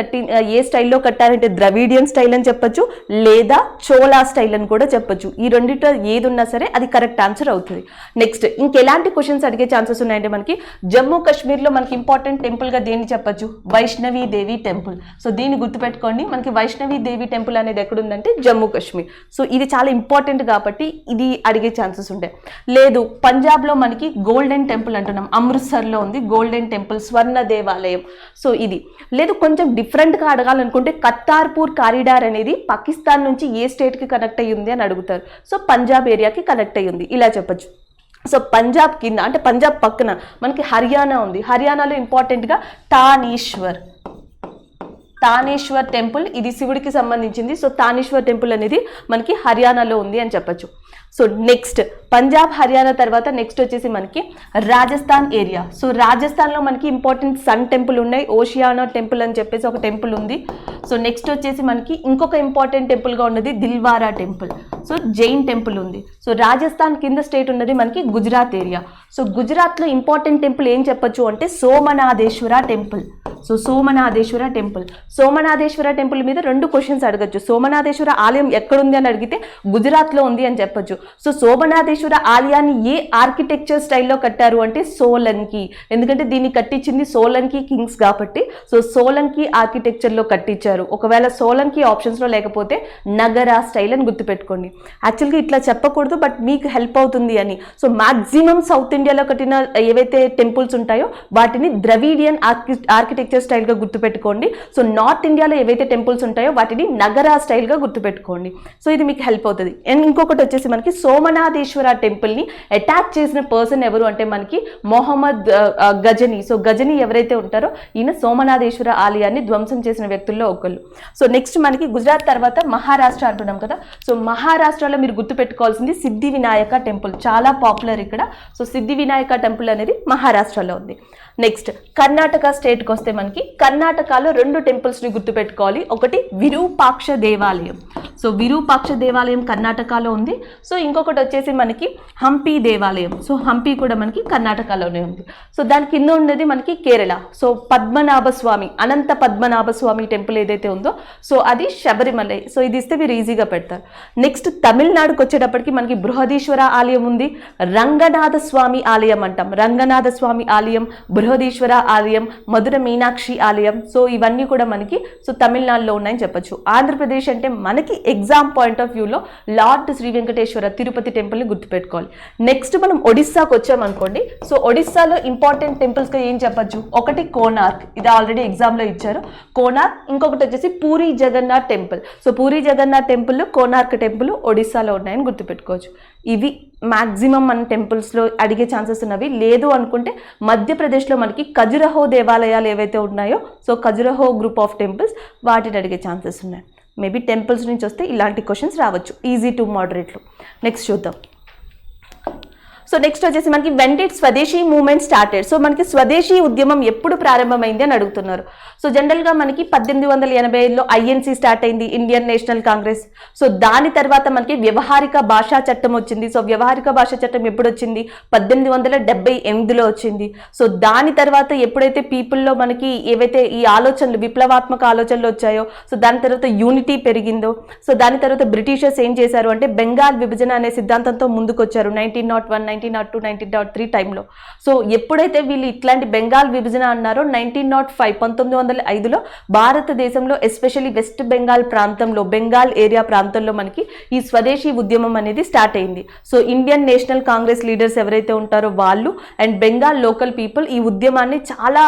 ఏ స్టైల్లో కట్టారంటే ద్రవిడియన్ స్టైల్ అని చెప్పొచ్చు, లేదా చోళా స్టైల్ అని కూడా చెప్పొచ్చు. ఈ రెండింటిలో ఏది ఉన్నా సరే అది కరెక్ట్ ఆన్సర్ అవుతుంది. నెక్స్ట్ ఇంకెలాంటి క్వశ్చన్స్ అడిగే ఛాన్సెస్ ఉన్నాయంటే మనకి జమ్మూ కాశ్మీర్లో మనకి ఇంపార్టెంట్ టెంపుల్గా దేన్ని చెప్పొచ్చు, వైష్ణవి దేవి టెంపుల్. సో దీన్ని గుర్తుపెట్టుకోండి. మనకి వైష్ణవి దేవి టెంపుల్ అనేది ఎక్కడుందంటే జమ్మూ కాశ్మీర్. సో ఇది చాలా ఇంపార్టెంట్ కాబట్టి ఇది అడిగే ఛాన్సెస్ ఉంటాయి. లేదు పంజాబ్లో మనకి గోల్డెన్ టెంపుల్ అంటున్నాం, అమృత్సర్లో ఉంది గోల్డెన్ టెంపుల్, స్వర్ణ దేవాలయం. సో ఇది లేదు కొంచెం డిఫరెంట్గా అడగాలనుకుంటే కత్తార్పూర్ కారిడార్ అనేది పాకిస్తాన్ నుంచి ఏ స్టేట్కి కనెక్ట్ అయ్యి ఉంది అని అడుగుతారు. సో పంజాబ్ ఏరియాకి కనెక్ట్ అయ్యి ఉంది ఇలా చెప్పొచ్చు. సో పంజాబ్ కింద అంటే పంజాబ్ పక్కన మనకి హర్యానా ఉంది. హర్యానాలో ఇంపార్టెంట్గా తానేశ్వర్ తానేశ్వర్ టెంపుల్, ఇది శివుడికి సంబంధించింది. సో తానేశ్వర్ టెంపుల్ అనేది మనకి హర్యానాలో ఉంది అని చెప్పొచ్చు. సో నెక్స్ట్ పంజాబ్ హర్యానా తర్వాత నెక్స్ట్ వచ్చేసి మనకి రాజస్థాన్ ఏరియా. సో రాజస్థాన్లో మనకి ఇంపార్టెంట్ సన్ టెంపుల్ ఉన్నాయి, ఓషియానా టెంపుల్ అని చెప్పేసి ఒక టెంపుల్ ఉంది. సో నెక్స్ట్ వచ్చేసి మనకి ఇంకొక ఇంపార్టెంట్ టెంపుల్గా ఉన్నది Dilwara temple. So Jain temple ఉంది. సో రాజస్థాన్ కింద స్టేట్ ఉన్నది మనకి గుజరాత్ ఏరియా. సో గుజరాత్లో ఇంపార్టెంట్ టెంపుల్ ఏం చెప్పొచ్చు అంటే Somanatheswara temple. So Somanatheswara temple, Somanatheswara temple మీద 2 క్వశ్చన్స్ అడగచ్చు. సోమనాథేశ్వర ఆలయం ఎక్కడుంది అని అడిగితే గుజరాత్లో ఉంది అని చెప్పొచ్చు. సో సోమనాథేశ్వర ఆలయాన్ని ఏ ఆర్కిటెక్చర్ స్టైల్లో కట్టారు అంటే సోలంకి, ఎందుకంటే దీన్ని కట్టించింది సోలంకి కింగ్స్ కాబట్టి సో సోలంకి ఆర్కిటెక్చర్లో కట్టించారు. ఒకవేళ సోలంకి ఆప్షన్స్లో లేకపోతే నగరా స్టైల్ అని గుర్తుపెట్టుకోండి. యాక్చువల్గా ఇట్లా చెప్పకూడదు, బట్ మీకు హెల్ప్ అవుతుంది అని. సో మ్యాక్సిమం సౌత్ ఇండియాలో కట్టిన ఏవైతే టెంపుల్స్ ఉంటాయో వాటిని ద్రవిడియన్ ఆర్కిటెక్చర్ స్టైల్గా గుర్తుపెట్టుకోండి. సో నార్త్ ఇండియాలో ఏవైతే టెంపుల్స్ ఉంటాయో వాటిని నగరా స్టైల్గా గుర్తుపెట్టుకోండి. సో ఇది మీకు హెల్ప్ అవుతుంది. అండ్ ఇంకొకటి వచ్చేసి మనకి సోమనాథేశ్వర టెంపుల్ని అటాక్ చేసిన పర్సన్ ఎవరు అంటే మనకి మొహమ్మద్ గజని. సో గజని ఎవరైతే ఉంటారో ఈయన సోమనాథేశ్వర ఆలయాన్ని ధ్వంసం చేసిన వ్యక్తుల్లో ఒకళ్ళు. సో నెక్స్ట్ మనకి గుజరాత్ తర్వాత మహారాష్ట్ర అంటున్నాం కదా. సో మహారాష్ట్రలో మీరు గుర్తుపెట్టుకోవాల్సింది సిద్ధి వినాయక టెంపుల్, చాలా పాపులర్ ఇక్కడ. సో సిద్ధి వినాయక టెంపుల్ అనేది మహారాష్ట్రలో ఉంది. నెక్స్ట్ కర్ణాటక స్టేట్కి వస్తే మనకి కర్ణాటకలో 2 టెంపుల్స్ని గుర్తుపెట్టుకోవాలి. ఒకటి విరూపాక్ష దేవాలయం. సో విరూపాక్ష దేవాలయం కర్ణాటకలో ఉంది. సో ఇంకొకటి వచ్చేసి మనకి హంపి దేవాలయం. సో హంపి కూడా మనకి కర్ణాటకలోనే ఉంది. సో దాని కింద ఉన్నది మనకి కేరళ. సో పద్మనాభ స్వామి, అనంత పద్మనాభ స్వామి టెంపుల్ ఏదైతే ఉందో సో అది శబరిమలై. సో ఇది ఇస్తే మీరు ఈజీగా పెడతారు. నెక్స్ట్ తమిళనాడుకి వచ్చేటప్పటికి మనకి బృహదీశ్వర ఆలయం ఉంది, రంగనాథ స్వామి ఆలయం అంటాం, రంగనాథ స్వామి ఆలయం, బృహదీశ్వర ఆలయం, మధుర మీనాక్షి ఆలయం. సో ఇవన్నీ కూడా మనకి సో తమిళనాడులో ఉన్నాయని చెప్పొచ్చు. ఆంధ్రప్రదేశ్ అంటే మనకి ఎగ్జామ్ పాయింట్ ఆఫ్ వ్యూలో లార్డ్ శ్రీ వెంకటేశ్వర తిరుపతి టెంపుల్ని గుర్తుపెట్టుకోవాలి. నెక్స్ట్ మనం ఒడిస్సాకి వచ్చామనుకోండి. సో ఒడిస్సాలో ఇంపార్టెంట్ టెంపుల్స్గా ఏం చెప్పొచ్చు, ఒకటి కోనార్క్, ఇది ఆల్రెడీ ఎగ్జామ్లో ఇచ్చారు కోనార్క్. ఇంకొకటి వచ్చేసి Puri Jagannath temple. So Puri Jagannath temple, Konark temple ఒడిస్సాలో ఉన్నాయని గుర్తుపెట్టుకోవచ్చు. ఇవి మ్యాక్సిమం మన టెంపుల్స్లో అడిగే ఛాన్సెస్ ఉన్నవి. లేదు అనుకుంటే మధ్యప్రదేశ్లో మనకి ఖజురహో దేవాలయాలు ఏవైతే ఉన్నాయో so Khajuraho group of temples వాటిని అడిగే ఛాన్సెస్ ఉన్నాయి. మేబీ టెంపుల్స్ నుంచి వస్తే ఇలాంటి క్వశ్చన్స్ రావచ్చు, ఈజీ టు మోడరేట్లో. నెక్స్ట్ చూద్దాం. సో నెక్స్ట్ వచ్చేసి మనకి వెన్ డిడ్ స్వదేశీ మూవ్మెంట్ స్టార్టెడ్. సో మనకి స్వదేశీ ఉద్యమం ఎప్పుడు ప్రారంభమైంది అని అడుగుతున్నారు. సో జనరల్గా మనకి 1885లో ఐఎన్సీ స్టార్ట్ అయింది, ఇండియన్ నేషనల్ కాంగ్రెస్. సో దాని తర్వాత మనకి వ్యవహారిక భాషా చట్టం వచ్చింది. సో వ్యవహారిక భాషా చట్టం ఎప్పుడు వచ్చింది, 1878లో వచ్చింది. సో దాని తర్వాత ఎప్పుడైతే పీపుల్లో మనకి ఏవైతే ఈ ఆలోచనలు విప్లవాత్మక ఆలోచనలు వచ్చాయో సో దాని తర్వాత యూనిటీ పెరిగిందో సో దాని తర్వాత బ్రిటిషర్స్ ఏం చేశారు అంటే బెంగాల్ విభజన అనే సిద్ధాంతంతో ముందుకొచ్చారు 1901, 1902, 1903 టైంలో. సో ఎప్పుడైతే వీళ్ళు ఇట్లాంటి బెంగాల్ విభజన అన్నారో 1905లో భారతదేశంలో ఎస్పెషల్లీ వెస్ట్ బెంగాల్ ప్రాంతంలో బెంగాల్ ఏరియా ప్రాంతంలో మనకి ఈ స్వదేశీ ఉద్యమం అనేది స్టార్ట్ అయింది. So Indian national Congress leaders ఎవరైతే ఉంటారో వాళ్ళు అండ్ బెంగాల్ లోకల్ పీపుల్ ఈ ఉద్యమాన్ని చాలా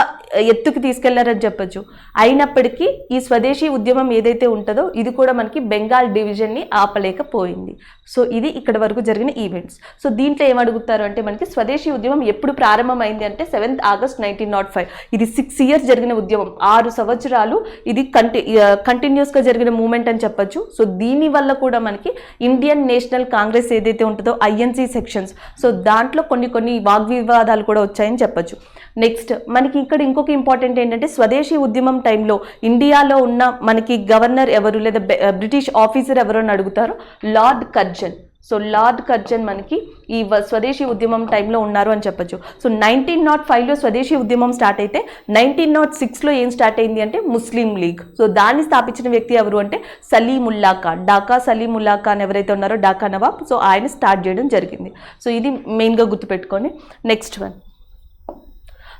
ఎత్తుకు తీసుకెళ్లారని చెప్పొచ్చు. అయినప్పటికీ ఈ స్వదేశీ ఉద్యమం ఏదైతే ఉంటుందో ఇది కూడా మనకి బెంగాల్ డివిజన్ని ఆపలేకపోయింది. సో ఇది ఇక్కడ వరకు జరిగిన ఈవెంట్స్. సో దీంట్లో ఏమడుగుతారు అంటే మనకి స్వదేశీ ఉద్యమం ఎప్పుడు ప్రారంభమైంది అంటే 7th August 1905. ఇది 6 years జరిగిన ఉద్యమం, 6 సంవత్సరాలు ఇది కంటిన్యూస్గా జరిగిన మూమెంట్ అని చెప్పొచ్చు. సో దీని వల్ల కూడా మనకి ఇండియన్ నేషనల్ కాంగ్రెస్ ఏదైతే ఉంటుందో ఐఎన్సీ సెక్షన్స్ సో దాంట్లో కొన్ని వాగ్వివాదాలు కూడా వచ్చాయని చెప్పొచ్చు. నెక్స్ట్ మనకి ఇక్కడ ఇంకొక ఇంపార్టెంట్ ఏంటంటే స్వదేశీ ఉద్యమం టైంలో ఇండియాలో ఉన్న మనకి గవర్నర్ ఎవరు లేదా బ్రిటిష్ ఆఫీసర్ ఎవరు అని అడుగుతారు, lord Curzon. So lord Curzon మనకి ఈ స్వదేశీ ఉద్యమం టైంలో ఉన్నారు అని చెప్పొచ్చు. సో 1905లో స్వదేశీ ఉద్యమం స్టార్ట్ అయితే 1906లో ఏం స్టార్ట్ అయింది అంటే ముస్లిం లీగ్. సో దాన్ని స్థాపించిన వ్యక్తి ఎవరు అంటే సలీముల్లా ఖాన్, ఢాకా సలీముల్లా ఖాన్ ఎవరైతే ఉన్నారో ఢాకా నవాబ్. సో ఆయన స్టార్ట్ చేయడం జరిగింది. సో ఇది మెయిన్గా గుర్తుపెట్టుకోండి. Next one.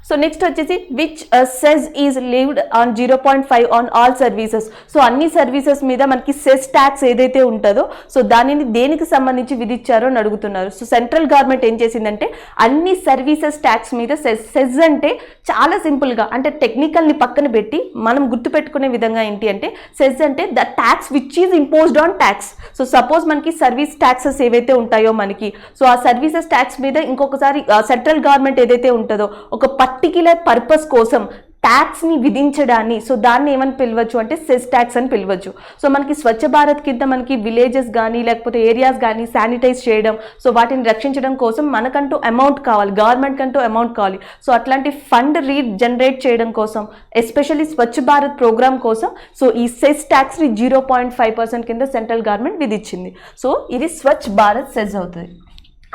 సో నెక్స్ట్ వచ్చేసి which cess is levied on 0.5 on all services. So అన్ని సర్వీసెస్ మీద మనకి సెస్ ట్యాక్స్ ఏదైతే ఉంటుందో సో దానిని దేనికి సంబంధించి విధించారో అని అడుగుతున్నారు. సో సెంట్రల్ గవర్నమెంట్ ఏం చేసిందంటే అన్ని సర్వీసెస్ ట్యాక్స్ మీద సెస్ అంటే చాలా సింపుల్గా అంటే టెక్నికల్ని పక్కన పెట్టి మనం గుర్తుపెట్టుకునే విధంగా ఏంటి అంటే సెస్ అంటే the tax which is imposed on tax. So suppose మనకి సర్వీస్ ట్యాక్సెస్ ఏవైతే ఉంటాయో మనకి సో ఆ సర్వీసెస్ ట్యాక్స్ మీద ఇంకొకసారి సెంట్రల్ గవర్నమెంట్ ఏదైతే ఉంటుందో ఒక పర్టిక్యులర్ పర్పస్ కోసం ట్యాక్స్ని విధించడాన్ని, సో దాన్ని ఏమని పిలవచ్చు అంటే సెస్ ట్యాక్స్ అని పిలవచ్చు. సో మనకి స్వచ్ఛ భారత్ కింద మనకి విలేజెస్ కానీ లేకపోతే ఏరియాస్ కానీ శానిటైజ్ చేయడం, సో వాటిని రక్షించడం కోసం మనకంటూ అమౌంట్ కావాలి, గవర్నమెంట్ కంటూ అమౌంట్ కావాలి. సో అట్లాంటి ఫండ్ జనరేట్ చేయడం కోసం, ఎస్పెషల్లీ స్వచ్ఛ భారత్ ప్రోగ్రామ్ కోసం, సో ఈ సెస్ ట్యాక్స్ని 0.5% కింద సెంట్రల్ గవర్నమెంట్ విధించింది. సో ఇది స్వచ్ఛ భారత్ సెస్ అవుతుంది.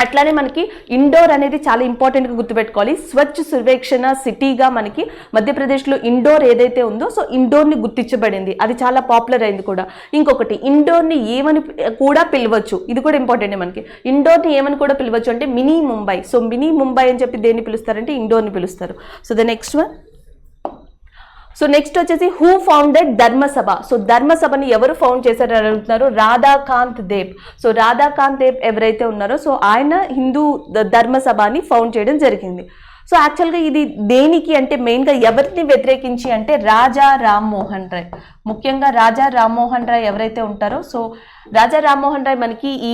అట్లానే మనకి ఇండోర్ అనేది చాలా ఇంపార్టెంట్గా గుర్తుపెట్టుకోవాలి. స్వచ్ఛ సర్వేక్షణ సిటీగా మనకి మధ్యప్రదేశ్లో ఇండోర్ ఏదైతే ఉందో, సో ఇండోర్ని గుర్తించబడింది, అది చాలా పాపులర్ అయింది కూడా. ఇంకొకటి ఇండోర్ని ఏమని కూడా పిలవచ్చు, ఇది కూడా ఇంపార్టెంట్ మనకి. ఇండోర్ని ఏమని కూడా పిలవచ్చు అంటే mini Mumbai. So mini Mumbai అని చెప్పి దేన్ని పిలుస్తారంటే ఇండోర్ని పిలుస్తారు. So the next one. So next వచ్చేసి హూ ఫౌండెడ్ ధర్మసభ. సో ధర్మసభని ఎవరు ఫౌండ్ చేశారు అని అడుగుతున్నారు. రాధాకాంత్ దేవ్. సో రాధాకాంత్ దేవ్ ఎవరైతే ఉన్నారో, సో ఆయన హిందూ ధర్మసభని ఫౌండ్ చేయడం జరిగింది. సో యాక్చువల్గా ఇది దేనికి అంటే మెయిన్గా ఎవరిని వ్యతిరేకించి అంటే రాజా రామ్మోహన్ రాయ్. ముఖ్యంగా రాజా రామ్మోహన్ రాయ్ ఎవరైతే ఉంటారో, సో రాజా రామ్మోహన్ రాయ్ మనకి ఈ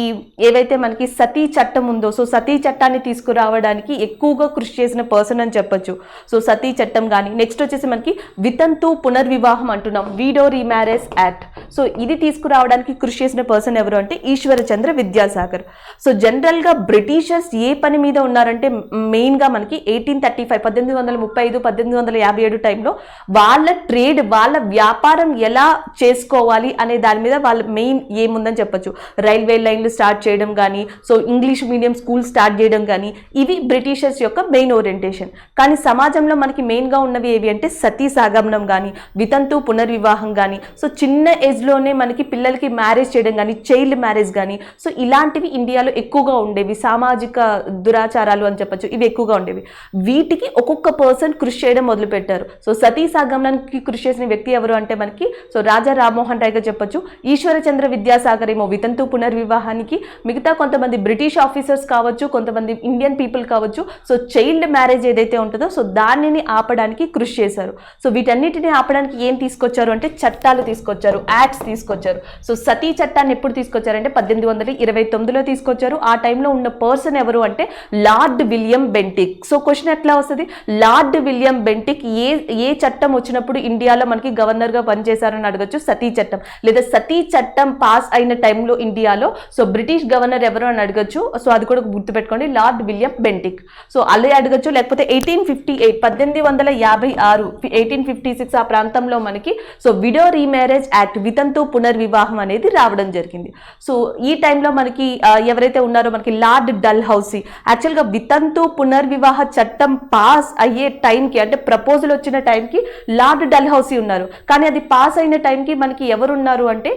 ఏవైతే మనకి సతీ చట్టం ఉందో, సో సతీ చట్టాన్ని తీసుకురావడానికి ఎక్కువగా కృషి చేసిన పర్సన్ అని చెప్పొచ్చు. సో సతీ చట్టం కానీ, నెక్స్ట్ వచ్చేసి మనకి వితంతు పునర్వివాహం అంటున్నాం, వీడో రీమ్యారేజ్ యాక్ట్. సో ఇది తీసుకురావడానికి కృషి చేసిన పర్సన్ ఎవరు అంటే ఈశ్వరచంద్ర విద్యాసాగర్. సో జనరల్గా బ్రిటిషర్స్ ఏ పని మీద ఉన్నారంటే మెయిన్గా మనకి 1835 1857 టైంలో వాళ్ళ ట్రేడ్, వాళ్ళ వ్యాపారం ఎలా చేసుకోవాలి అనే దాని మీద వాళ్ళ మెయిన్ ఏముందని చెప్పొచ్చు. రైల్వే లైన్లు స్టార్ట్ చేయడం కానీ, so English medium school start చేయడం కానీ, ఇవి బ్రిటిషర్స్ యొక్క మెయిన్ ఓరియంటేషన్. కానీ సమాజంలో మనకి మెయిన్గా ఉన్నవి ఏవి అంటే సతీ సాగమనం కానీ, వితంతు పునర్వివాహం కానీ, సో చిన్న ఏజ్లోనే మనకి పిల్లలకి మ్యారేజ్ చేయడం కానీ, చైల్డ్ మ్యారేజ్ కానీ, సో ఇలాంటివి ఇండియాలో ఎక్కువగా ఉండేవి. సామాజిక దురాచారాలు అని చెప్పొచ్చు, ఇవి ఎక్కువగా ఉండేవి. వీటికి ఒక్కొక్క పర్సన్ కృషి చేయడం మొదలుపెట్టారు. సో సతీ సాగమనానికి కృషి చేసిన వ్యక్తి ఎవరు అంటే మనకి సో రాజా రామ్మోహన్ రాయ్గా చెప్పొచ్చు. ఈశ్వరచంద్ర విద్యాసాగర్ ఏమో వితంతు పునర్వివాహానికి, మిగతా కొంతమంది బ్రిటిష్ ఆఫీసర్స్ కావచ్చు, కొంతమంది ఇండియన్ పీపుల్ కావచ్చు, సో చైల్డ్ మ్యారేజ్ ఏదైతే ఉంటుందో సో దానిని ఆపడానికి కృషి చేశారు. సో వీటన్నిటిని ఆపడానికి ఏం తీసుకొచ్చారు అంటే చట్టాలు తీసుకొచ్చారు, యాక్ట్స్ తీసుకొచ్చారు. సో సతీ చట్టాన్ని ఎప్పుడు తీసుకొచ్చారంటే 1829లో తీసుకొచ్చారు. ఆ టైంలో ఉన్న పర్సన్ ఎవరు అంటే lord William Bentinck. So question ఎట్లా వస్తుంది, లార్డ్ విలియం బెంటిక్ ఏ చట్టం వచ్చినప్పుడు ఇండియాలో మనకి గవర్నర్గా పనిచేశారని అడగచ్చు. సతీ చట్టం, లేదా సతీ చట్టం పాస్ అయిన టైంలో ఇండియాలో సో బ్రిటిష్ గవర్నర్ ఎవరు అని అడగచ్చు. సో అది కూడా గుర్తుపెట్టుకోండి, లార్డ్ విలియం బెంటిక్. సో అలా అడగచ్చు. లేకపోతే 1856 1856 ఆ ప్రాంతంలో మనకి సో విడో రీమ్యారేజ్ యాక్ట్, వితంతు పునర్వివాహం అనేది రావడం జరిగింది. సో ఈ టైంలో మనకి ఎవరైతే ఉన్నారో మనకి లార్డ్ డల్హౌసీ. యాక్చువల్గా వితంతు పునర్వివాహ చట్టం పాస్ అయ్యే టైంకి అంటే ప్రపోజల్ వచ్చిన టైంకి లార్డ్ డల్హౌసీ ఉన్నారు. కానీ అది పాస్ అయిన టైంకి మనకి ఎవరున్నారు అంటే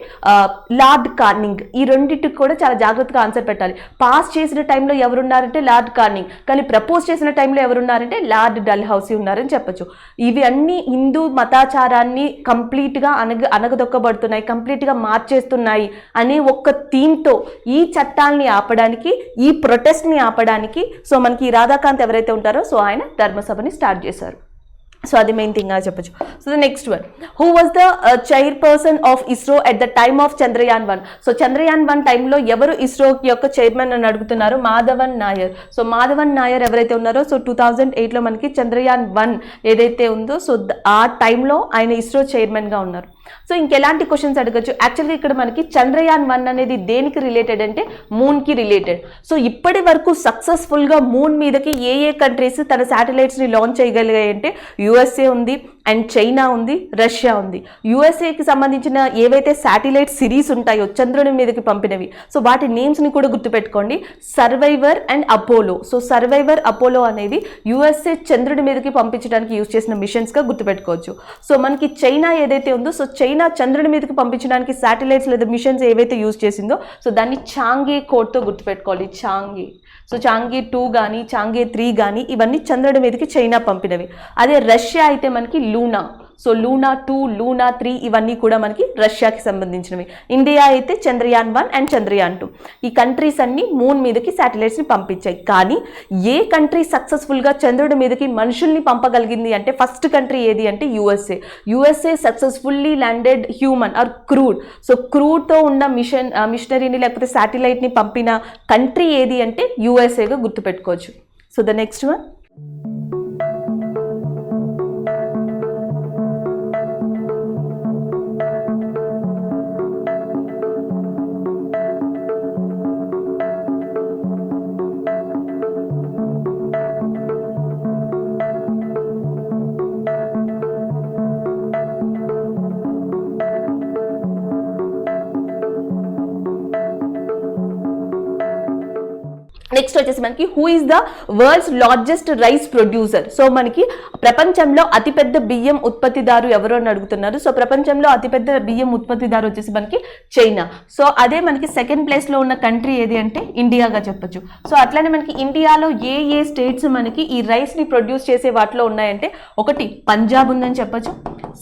లార్డ్ కార్నింగ్. ఈ రెండింటికి కూడా చాలా జాగ్రత్తగా ఆన్సర్ పెట్టాలి. పాస్ చేసిన టైంలో ఎవరున్నారంటే లార్డ్ కార్నింగ్, కానీ ప్రపోజ్ చేసిన టైంలో ఎవరున్నారంటే లార్డ్ డల్హౌసీ ఉన్నారని చెప్పొచ్చు. ఇవి అన్ని హిందూ మతాచారాన్ని కంప్లీట్గా అనగదొక్కబడుతున్నాయి, కంప్లీట్గా మార్చేస్తున్నాయి అనే ఒక్క థీమ్తో ఈ చట్టాలని ఆపడానికి, ఈ ప్రొటెస్ట్ని ఆపడానికి సో మనకి రాధాకాంత్ ఎవరైతే ఉంటారో సో ఆయన ధర్మసభని స్టార్ట్ చేశారు. సో అది మెయిన్ థింగ్ గా చెప్పొచ్చు. So the next one, who was the chairperson of ISRO at the time of Chandrayaan 1. So Chandrayaan 1 టైంలో ఎవరు ఇస్రో యొక్క చైర్మన్ అని అడుగుతున్నారు, మాధవన్ నాయర్. సో మాధవన్ నాయర్ ఎవరైతే ఉన్నారో సో 2008లో మనకి చంద్రయాన్ 1 ఏదైతే ఉందో సో ఆ టైంలో ఆయన ఇస్రో చైర్మన్గా ఉన్నారు. సో ఇంకెలాంటి క్వశ్చన్స్ అడగచ్చు. యాక్చువల్గా ఇక్కడ మనకి చంద్రయాన్ 1 అనేది దేనికి రిలేటెడ్ అంటే మూన్కి రిలేటెడ్. సో ఇప్పటి వరకు సక్సెస్ఫుల్గా మూన్ మీదకి ఏ కంట్రీస్ తన శాటిలైట్స్ని లాంచ్ చేయగలిగాయి అంటే యుఎస్ఏ ఉంది, అండ్ చైనా ఉంది, రష్యా ఉంది. యుఎస్ఏకి సంబంధించిన ఏవైతే శాటిలైట్ సిరీస్ ఉంటాయో చంద్రుని మీదకి పంపినవి, సో వాటి నేమ్స్ని కూడా గుర్తుపెట్టుకోండి, survivor and Apollo. So survivor, Apollo అనేవి యుఎస్ఏ చంద్రుడి మీదకి పంపించడానికి యూజ్ చేసిన మిషన్స్గా గుర్తుపెట్టుకోవచ్చు. సో మనకి చైనా ఏదైతే ఉందో సో చైనా చంద్రుడి మీదకి పంపించడానికి శాటిలైట్స్ లేదా మిషన్స్ ఏవైతే యూజ్ చేసిందో సో దాన్ని చాంగే కోడ్తో గుర్తుపెట్టుకోవాలి, చాంగే. సో చాంగే 2 కానీ చాంగే 3 కానీ ఇవన్నీ చంద్రుడి మీదకి చైనా పంపినవి. అదే రష్యా అయితే మనకి లూనా. సో లూనా 2, లూనా 3 ఇవన్నీ కూడా మనకి రష్యాకి సంబంధించినవి. ఇండియా అయితే చంద్రయాన్ 1 అండ్ చంద్రయాన్ 2. ఈ కంట్రీస్ అన్ని మూన్ మీదకి శాటిలైట్స్ని పంపించాయి. కానీ ఏ కంట్రీ సక్సెస్ఫుల్గా చంద్రుడి మీదకి మనుషుల్ని పంపగలిగింది అంటే ఫస్ట్ కంట్రీ ఏది అంటే USA. USA successfully landed human or crewed. So క్రూడ్తో ఉన్న మిషనరీని లేకపోతే శాటిలైట్ని పంపిన కంట్రీ ఏది అంటే యుఎస్ఏగా గుర్తుపెట్టుకోవచ్చు. So the next one, next వచ్చేసి మనకి who is the world's largest rice producer. So మనకి ప్రపంచంలో అతిపెద్ద బియ్యం ఉత్పత్తిదారు ఎవరు అని అడుగుతున్నారు. సో ప్రపంచంలో అతిపెద్ద బియ్యం ఉత్పత్తిదారు వచ్చేసి మనకి చైనా. సో అదే మనకి సెకండ్ ప్లేస్ లో ఉన్న కంట్రీ ఏది అంటే ఇండియాగా చెప్పొచ్చు. సో అట్లానే మనకి ఇండియాలో ఏ స్టేట్స్ మనకి ఈ రైస్ ని ప్రొడ్యూస్ చేసే వాటిలో ఉన్నాయంటే ఒకటి పంజాబ్ ఉందని చెప్పొచ్చు,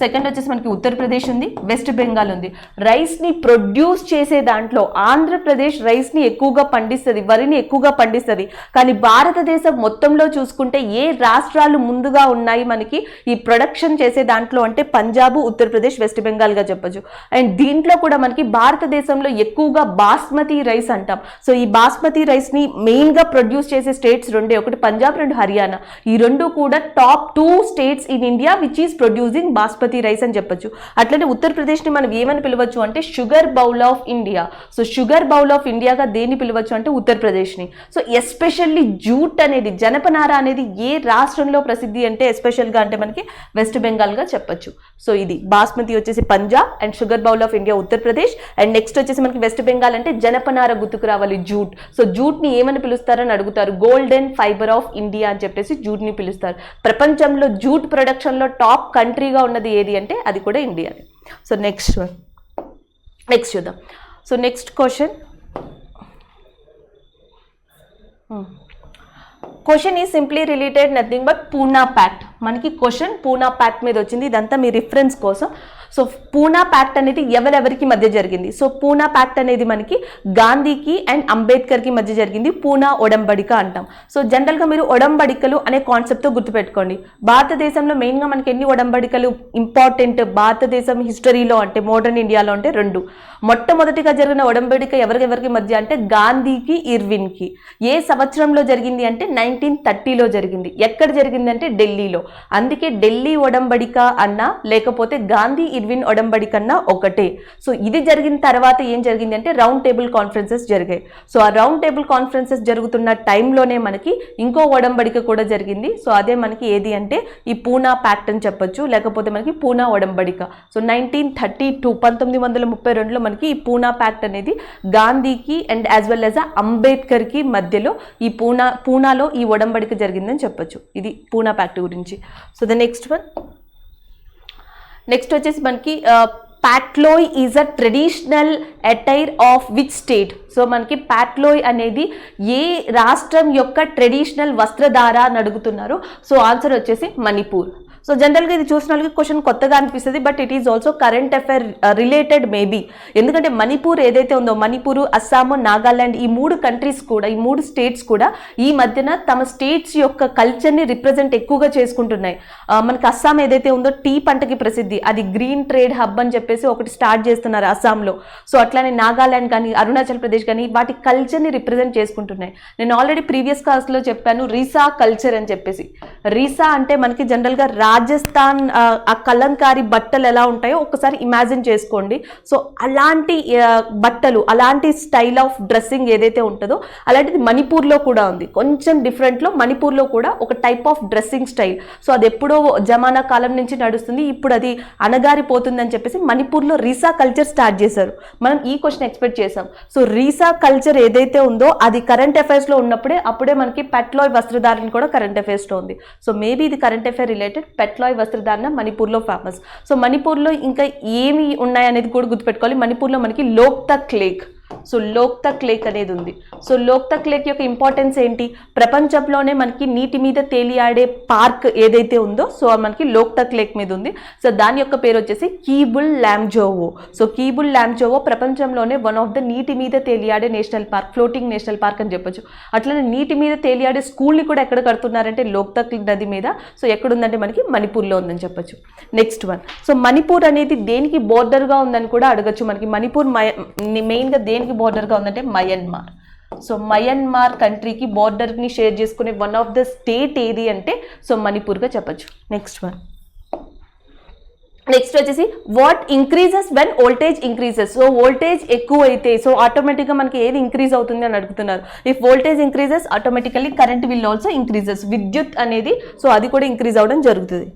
సెకండ్ వచ్చేసి మనకి ఉత్తరప్రదేశ్ ఉంది, వెస్ట్ బెంగాల్ ఉంది. రైస్ ని ప్రొడ్యూస్ చేసే దాంట్లో ఆంధ్రప్రదేశ్ రైస్ ని ఎక్కువగా పండిస్తుంది, వరిని ఎక్కువగా పండిస్తుంది. కానీ భారతదేశం మొత్తంలో చూసుకుంటే ఏ రాష్ట్రాలు ముందుగా ఉన్నాయి మనకి ఈ ప్రొడక్షన్ చేసే దాంట్లో అంటే పంజాబ్, ఉత్తరప్రదేశ్, వెస్ట్ బెంగాల్ గా చెప్పొచ్చు. అండ్ దీంట్లో కూడా మనకి భారతదేశంలో ఎక్కువగా బాస్మతి రైస్ అంటాం. సో ఈ బాస్మతి రైస్ ని మెయిన్ గా ప్రొడ్యూస్ చేసే స్టేట్స్ రెండే, ఒకటి పంజాబ్, రెండు హర్యానా. ఈ రెండు కూడా top 2 states in India which is producing basmati rice అని చెప్పొచ్చు. అట్లనే ఉత్తరప్రదేశ్ ని మనం ఏమని పిలవచ్చు అంటే sugar bowl of India. So sugar bowl of ఇండియాగా దేన్ని పిలవచ్చు అంటే ఉత్తరప్రదేశ్ ని. సో ఎస్పెషల్లీ జూట్ అనేది, జనపనార అనేది ఏ రాష్ట్రంలో ప్రసిద్ధి అంటే ఎస్పెషల్గా అంటే మనకి వెస్ట్ బెంగాల్గా చెప్పొచ్చు. సో ఇది బాస్మతి వచ్చేసి Punjab and sugar bowl of India Uttar Pradesh. And next వచ్చేసి మనకి వెస్ట్ బెంగాల్ అంటే జనపనార గుర్తుకు రావాలి, జూట్. సో జూట్ని ఏమని పిలుస్తారని అడుగుతారు, గోల్డెన్ ఫైబర్ ఆఫ్ ఇండియా అని చెప్పేసి జూట్ని పిలుస్తారు. ప్రపంచంలో జూట్ ప్రొడక్షన్లో టాప్ కంట్రీగా ఉన్నది ఏది అంటే అది కూడా ఇండియానే. సో నెక్స్ట్ చూద్దాం. So next question is simply related nothing but Poona pact. మనకి క్వశ్చన్ పూనా ప్యాక్ట్ మీద వచ్చింది, ఇదంతా మీ రిఫరెన్స్ కోసం. సో పూనా ప్యాక్ట్ అనేది ఎవరెవరికి మధ్య జరిగింది? సో పూనా ప్యాక్ట్ అనేది మనకి గాంధీకి అండ్ అంబేద్కర్కి మధ్య జరిగింది, పూనా ఒడంబడిక అంటాం. సో జనరల్గా మీరు ఒడంబడికలు అనే కాన్సెప్ట్తో గుర్తుపెట్టుకోండి. భారతదేశంలో మెయిన్గా మనకి ఎన్ని ఒడంబడికలు ఇంపార్టెంట్ భారతదేశం హిస్టరీలో అంటే మోడర్న్ ఇండియాలో అంటే 2. మొట్టమొదటిగా జరిగిన ఒడంబడిక ఎవరికి మధ్య అంటే గాంధీకి, ఇర్విన్కి. ఏ సంవత్సరంలో జరిగింది అంటే 1930లో జరిగింది. ఎక్కడ జరిగింది అంటే ఢిల్లీలో. అందుకే ఢిల్లీ ఒడంబడిక అన్నా లేకపోతే గాంధీ ఇర్విన్ ఒడంబడిక అన్నా ఒకటే. సో ఇది జరిగిన తర్వాత ఏం జరిగింది అంటే రౌండ్ టేబుల్ కాన్ఫరెన్సెస్ జరిగాయి. సో ఆ రౌండ్ టేబుల్ కాన్ఫరెన్సెస్ జరుగుతున్న టైంలోనే మనకి ఇంకో ఒడంబడిక కూడా జరిగింది. సో అదే మనకి ఏది అంటే ఈ పూనా ప్యాక్ట్ అని చెప్పొచ్చు, లేకపోతే మనకి పూనా ఒడంబడిక. సో 1932 1932లో మనకి ఈ పూనా ప్యాక్ట్ అనేది గాంధీకి అండ్ యాజ్ వెల్ యాజ్ అంబేద్కర్కి మధ్యలో ఈ పూనాలో ఈ ఒడంబడిక జరిగిందని చెప్పొచ్చు. ఇది పూనా ప్యాక్ట్ గురించి. సో ద నెక్స్ట్ వచ్చేసి మనకి Potloi is a traditional attire of which state. So మనకి పాట్లోయ్ అనేది ఏ రాష్ట్రం యొక్క ట్రెడిషనల్ వస్త్రధార అని అడుగుతున్నారు. సో ఆన్సర్ వచ్చేసి మణిపూర్. సో జనరల్గా ఇది చూసిన వాళ్ళకి క్వశ్చన్ కొత్తగా అనిపిస్తుంది, but it is also current affair related maybe. ఎందుకంటే మణిపూర్ ఏదైతే ఉందో, మణిపూర్, అస్సాము, నాగాల్యాండ్ ఈ 3 కంట్రీస్ కూడా, ఈ 3 స్టేట్స్ కూడా ఈ మధ్యన తమ స్టేట్స్ యొక్క కల్చర్ని రిప్రజెంట్ ఎక్కువగా చేసుకుంటున్నాయి. మనకి అస్సాం ఏదైతే ఉందో టీ పంటకి ప్రసిద్ధి, అది గ్రీన్ ట్రేడ్ హబ్ అని చెప్పేసి ఒకటి స్టార్ట్ చేస్తున్నారు అస్సాంలో. సో అట్లానే నాగాల్యాండ్ కానీ అరుణాచల్ ప్రదేశ్ కానీ వాటి కల్చర్ని రిప్రజెంట్ చేసుకుంటున్నాయి. నేను ఆల్రెడీ ప్రీవియస్ క్లాస్లో చెప్పాను రీసా కల్చర్ అని చెప్పేసి. రీసా అంటే మనకి జనరల్గా రాజస్థాన్ ఆ కలంకారీ బట్టలు ఎలా ఉంటాయో ఒకసారి ఇమాజిన్ చేసుకోండి. సో అలాంటి బట్టలు, అలాంటి స్టైల్ ఆఫ్ డ్రెస్సింగ్ ఏదైతే ఉంటుందో అలాంటిది మణిపూర్లో కూడా ఉంది. కొంచెం డిఫరెంట్లో మణిపూర్లో కూడా ఒక type of dressing style. So అది ఎప్పుడో జమానా కాలం నుంచి నడుస్తుంది, ఇప్పుడు అది అణగారిపోతుందని చెప్పేసి మణిపూర్లో రీసా కల్చర్ స్టార్ట్ చేశారు. మనం ఈ క్వశ్చన్ ఎక్స్పెక్ట్ చేసాం. సో రీసా కల్చర్ ఏదైతే ఉందో అది కరెంట్ అఫైర్స్లో అప్పుడే మనకి పెట్లాయ్ వస్త్రధారణ కూడా కరెంట్ అఫైర్స్లో ఉంది. సో మేబీ ఇది కరెంట్ అఫైర్ రిలేటెడ్. పెట్లాయ్ వస్త్రధారణ మణిపూర్లో ఫేమస్. సో మణిపూర్లో ఇంకా ఏమి ఉన్నాయనేది కూడా గుర్తుపెట్టుకోవాలి. మణిపూర్లో మనకి Loktak lake, so Loktak lake అనేది ఉంది. సో లోక్తక్ లేక్ యొక్క ఇంపార్టెన్స్ ఏంటి? ప్రపంచంలోనే మనకి నీటి మీద తేలియాడే పార్క్ ఏదైతే ఉందో సో మనకి లోక్తక్ లేక్ మీద ఉంది. సో దాని యొక్క పేరు వచ్చేసి కీబుల్ లామ్జోవో. సో కీబుల్ లామ్జోవో ప్రపంచంలోనే వన్ ఆఫ్ ద నీటి మీద తేలియాడే national park, floating national park అని చెప్పొచ్చు. అట్లనే నీటి మీద తేలియాడే స్కూల్ని కూడా ఎక్కడ కడుతున్నారంటే లోక్తక్ నది మీద. సో ఎక్కడుందంటే మనకి మణిపూర్లో ఉందని చెప్పొచ్చు. నెక్స్ట్ వన్, సో మణిపూర్ అనేది దేనికి బోర్డర్గా ఉందని కూడా అడగచ్చు. మనకి మణిపూర్ మెయిన్గా దేనికి బోర్డర్గా ఉందంటే మయన్మార్. సో మయన్మార్ కంట్రీకి బోర్డర్ని షేర్ చేసుకునే వన్ ఆఫ్ ద స్టేట్ ఏది అంటే సో మణిపూర్గా చెప్పచ్చు. నెక్స్ట్ వచ్చేసి what increases when voltage increases. So voltage ఎక్కువ అయితే సో ఆటోమేటిక్గా మనకి ఏది ఇంక్రీజ్ అవుతుంది అని అడుగుతున్నారు. If voltage increases automatically current will also increases. విద్యుత్ అనేది సో అది కూడా ఇంక్రీజ్ అవ్వడం జరుగుతుంది.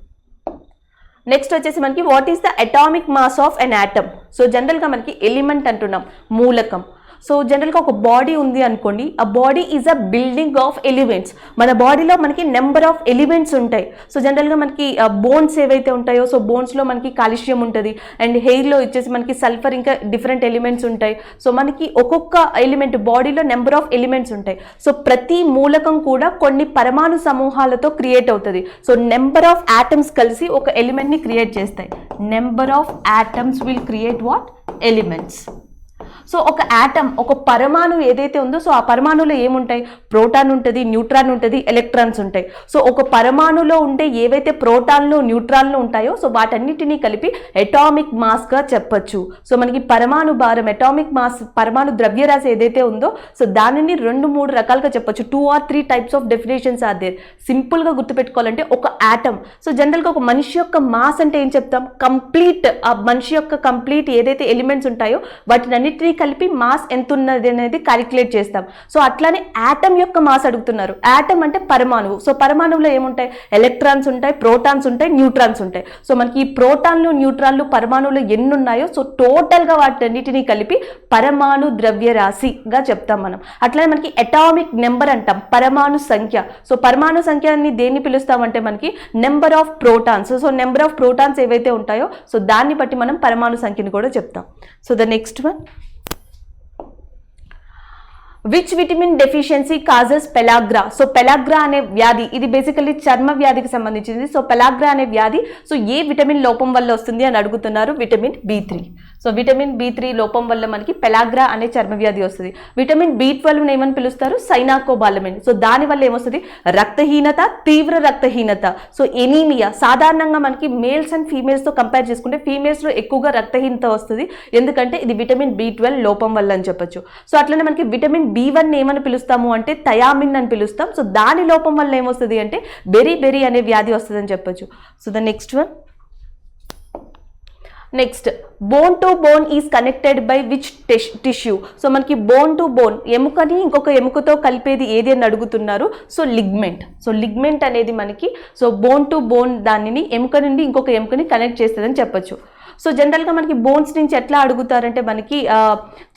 నెక్స్ట్ వచ్చేసి మనకి what is the atomic mass of N atom. So జనరల్గా మనకి ఎలిమెంట్ అంటున్నాం, మూలకం. సో జనరల్గా ఒక బాడీ ఉంది అనుకోండి, ఆ body is a building of elements. మన బాడీలో మనకి నెంబర్ ఆఫ్ ఎలిమెంట్స్ ఉంటాయి. సో జనరల్గా మనకి బోన్స్ ఏవైతే ఉంటాయో, సో బోన్స్లో మనకి కాల్షియం ఉంటుంది, అండ్ హెయిర్లో వచ్చేసి మనకి సల్ఫర్, ఇంకా డిఫరెంట్ ఎలిమెంట్స్ ఉంటాయి. సో మనకి ఒక్కొక్క ఎలిమెంట్ బాడీలో నెంబర్ ఆఫ్ ఎలిమెంట్స్ ఉంటాయి. సో ప్రతి మూలకం కూడా కొన్ని పరమాణు సమూహాలతో క్రియేట్ అవుతుంది. సో నెంబర్ ఆఫ్ ఆటమ్స్ కలిసి ఒక ఎలిమెంట్ ని క్రియేట్ చేస్తాయి. Number of atoms will create what? Elements. So ఒక ఆటమ్, ఒక పరమాణు ఏదైతే ఉందో, సో ఆ పరమాణులో ఏముంటాయి? ప్రోటాన్ ఉంటుంది, న్యూట్రాన్ ఉంటుంది, ఎలక్ట్రాన్స్ ఉంటాయి. సో ఒక పరమాణులో ఉండే ఏవైతే ప్రోటాన్లు, న్యూట్రాన్లు ఉంటాయో, సో వాటన్నిటినీ కలిపి అటామిక్ మాస్ గా చెప్పొచ్చు. సో మనకి పరమాణు భారం, అటామిక్ మాస్, పరమాణు ద్రవ్యరాశి ఏదైతే ఉందో, సో దానిని 2-3 రకాలుగా చెప్పొచ్చు. 2 or 3 types of definitions are there. Simple గా గుర్తుపెట్టుకోవాలంటే ఒక ఆటమ్. సో జనరల్ గా ఒక మనిషి యొక్క మాస్ అంటే ఏం చెప్తాం? కంప్లీట్, ఆ మనిషి యొక్క కంప్లీట్ ఏదైతే ఎలిమెంట్స్ ఉంటాయో వాటిని అన్నిటినీ కలిపి మాస్ ఎంత ఉన్నది అనేది క్యాలిక్యులేట్ చేస్తాం. సో అట్లానే ఆటమ్ యొక్క మాస్ అడుగుతున్నారు. ఆటమ్ అంటే పరమాణువు. సో పరమాణువులో ఏముంటాయి? ఎలక్ట్రాన్స్ ఉంటాయి, ప్రోటాన్స్ ఉంటాయి, న్యూట్రాన్స్ ఉంటాయి. సో మనకి ఈ ప్రోటాన్లు, న్యూట్రాన్లు పరమాణువులో ఎన్ని ఉన్నాయో, సో టోటల్ గా వాటన్నిటినీ కలిపి పరమాణు ద్రవ్యరాశిగా చెప్తాం మనం. అట్లానే మనకి అటామిక్ నెంబర్ అంటాం, పరమాణు సంఖ్య. సో పరమాణు సంఖ్యని దేన్ని పిలుస్తామంటే మనకి number of protons. So number of protons ఏవైతే ఉంటాయో, సో దాన్ని బట్టి మనం పరమాణు సంఖ్యని కూడా చెప్తాం. So the next one, which vitamin deficiency causes పెలాగ్రా? So పెలాగ్రా అనే వ్యాధి, ఇది బేసికల్లీ చర్మ వ్యాధికి సంబంధించింది. సో పెలాగ్రా అనే వ్యాధి సో ఏ విటమిన్ లోపం వల్ల వస్తుంది అని అడుగుతున్నారు. Vitamin B3. So vitamin B3 లోపం వల్ల మనకి పెలాగ్రా అనే చర్మ వ్యాధి వస్తుంది. విటమిన్ B12 ఏమని పిలుస్తారు? సైనాకోబాలమిన్. సో దాని వల్ల ఏమొస్తుంది? రక్తహీనత, తీవ్ర రక్తహీనత. So anaemia. సాధారణంగా మనకి మేల్స్ అండ్ ఫీమేల్స్ తో కంపేర్ చేసుకుంటే ఫీమేల్స్ లో ఎక్కువగా రక్తహీనత వస్తుంది, ఎందుకంటే ఇది విటమిన్ B12 లోపం వల్ల అని చెప్పొచ్చు. సో అట్లనే మనకి విటమిన్ B1 ఏమని పిలుస్తాము అంటే థయామిన్ అని పిలుస్తాం. సో దాని లోపం వల్ల ఏమొస్తుంది అంటే బెరీ అనే వ్యాధి వస్తుంది అని చెప్పొచ్చు. So the next one, next bone to bone is connected by which tissue? So మనకి బోన్ టు బోన్, ఎముకని ఇంకొక ఎముకతో కలిపేది ఏది అని అడుగుతున్నారు. So ligament. సో లిగ్మెంట్ అనేది మనకి సో బోన్ టు బోన్ దానిని ఎముక నుండి ఇంకొక ఎముకని కనెక్ట్ చేస్తుందని చెప్పొచ్చు. సో జనరల్గా మనకి బోన్స్ నుంచి ఎట్లా అడుగుతారంటే మనకి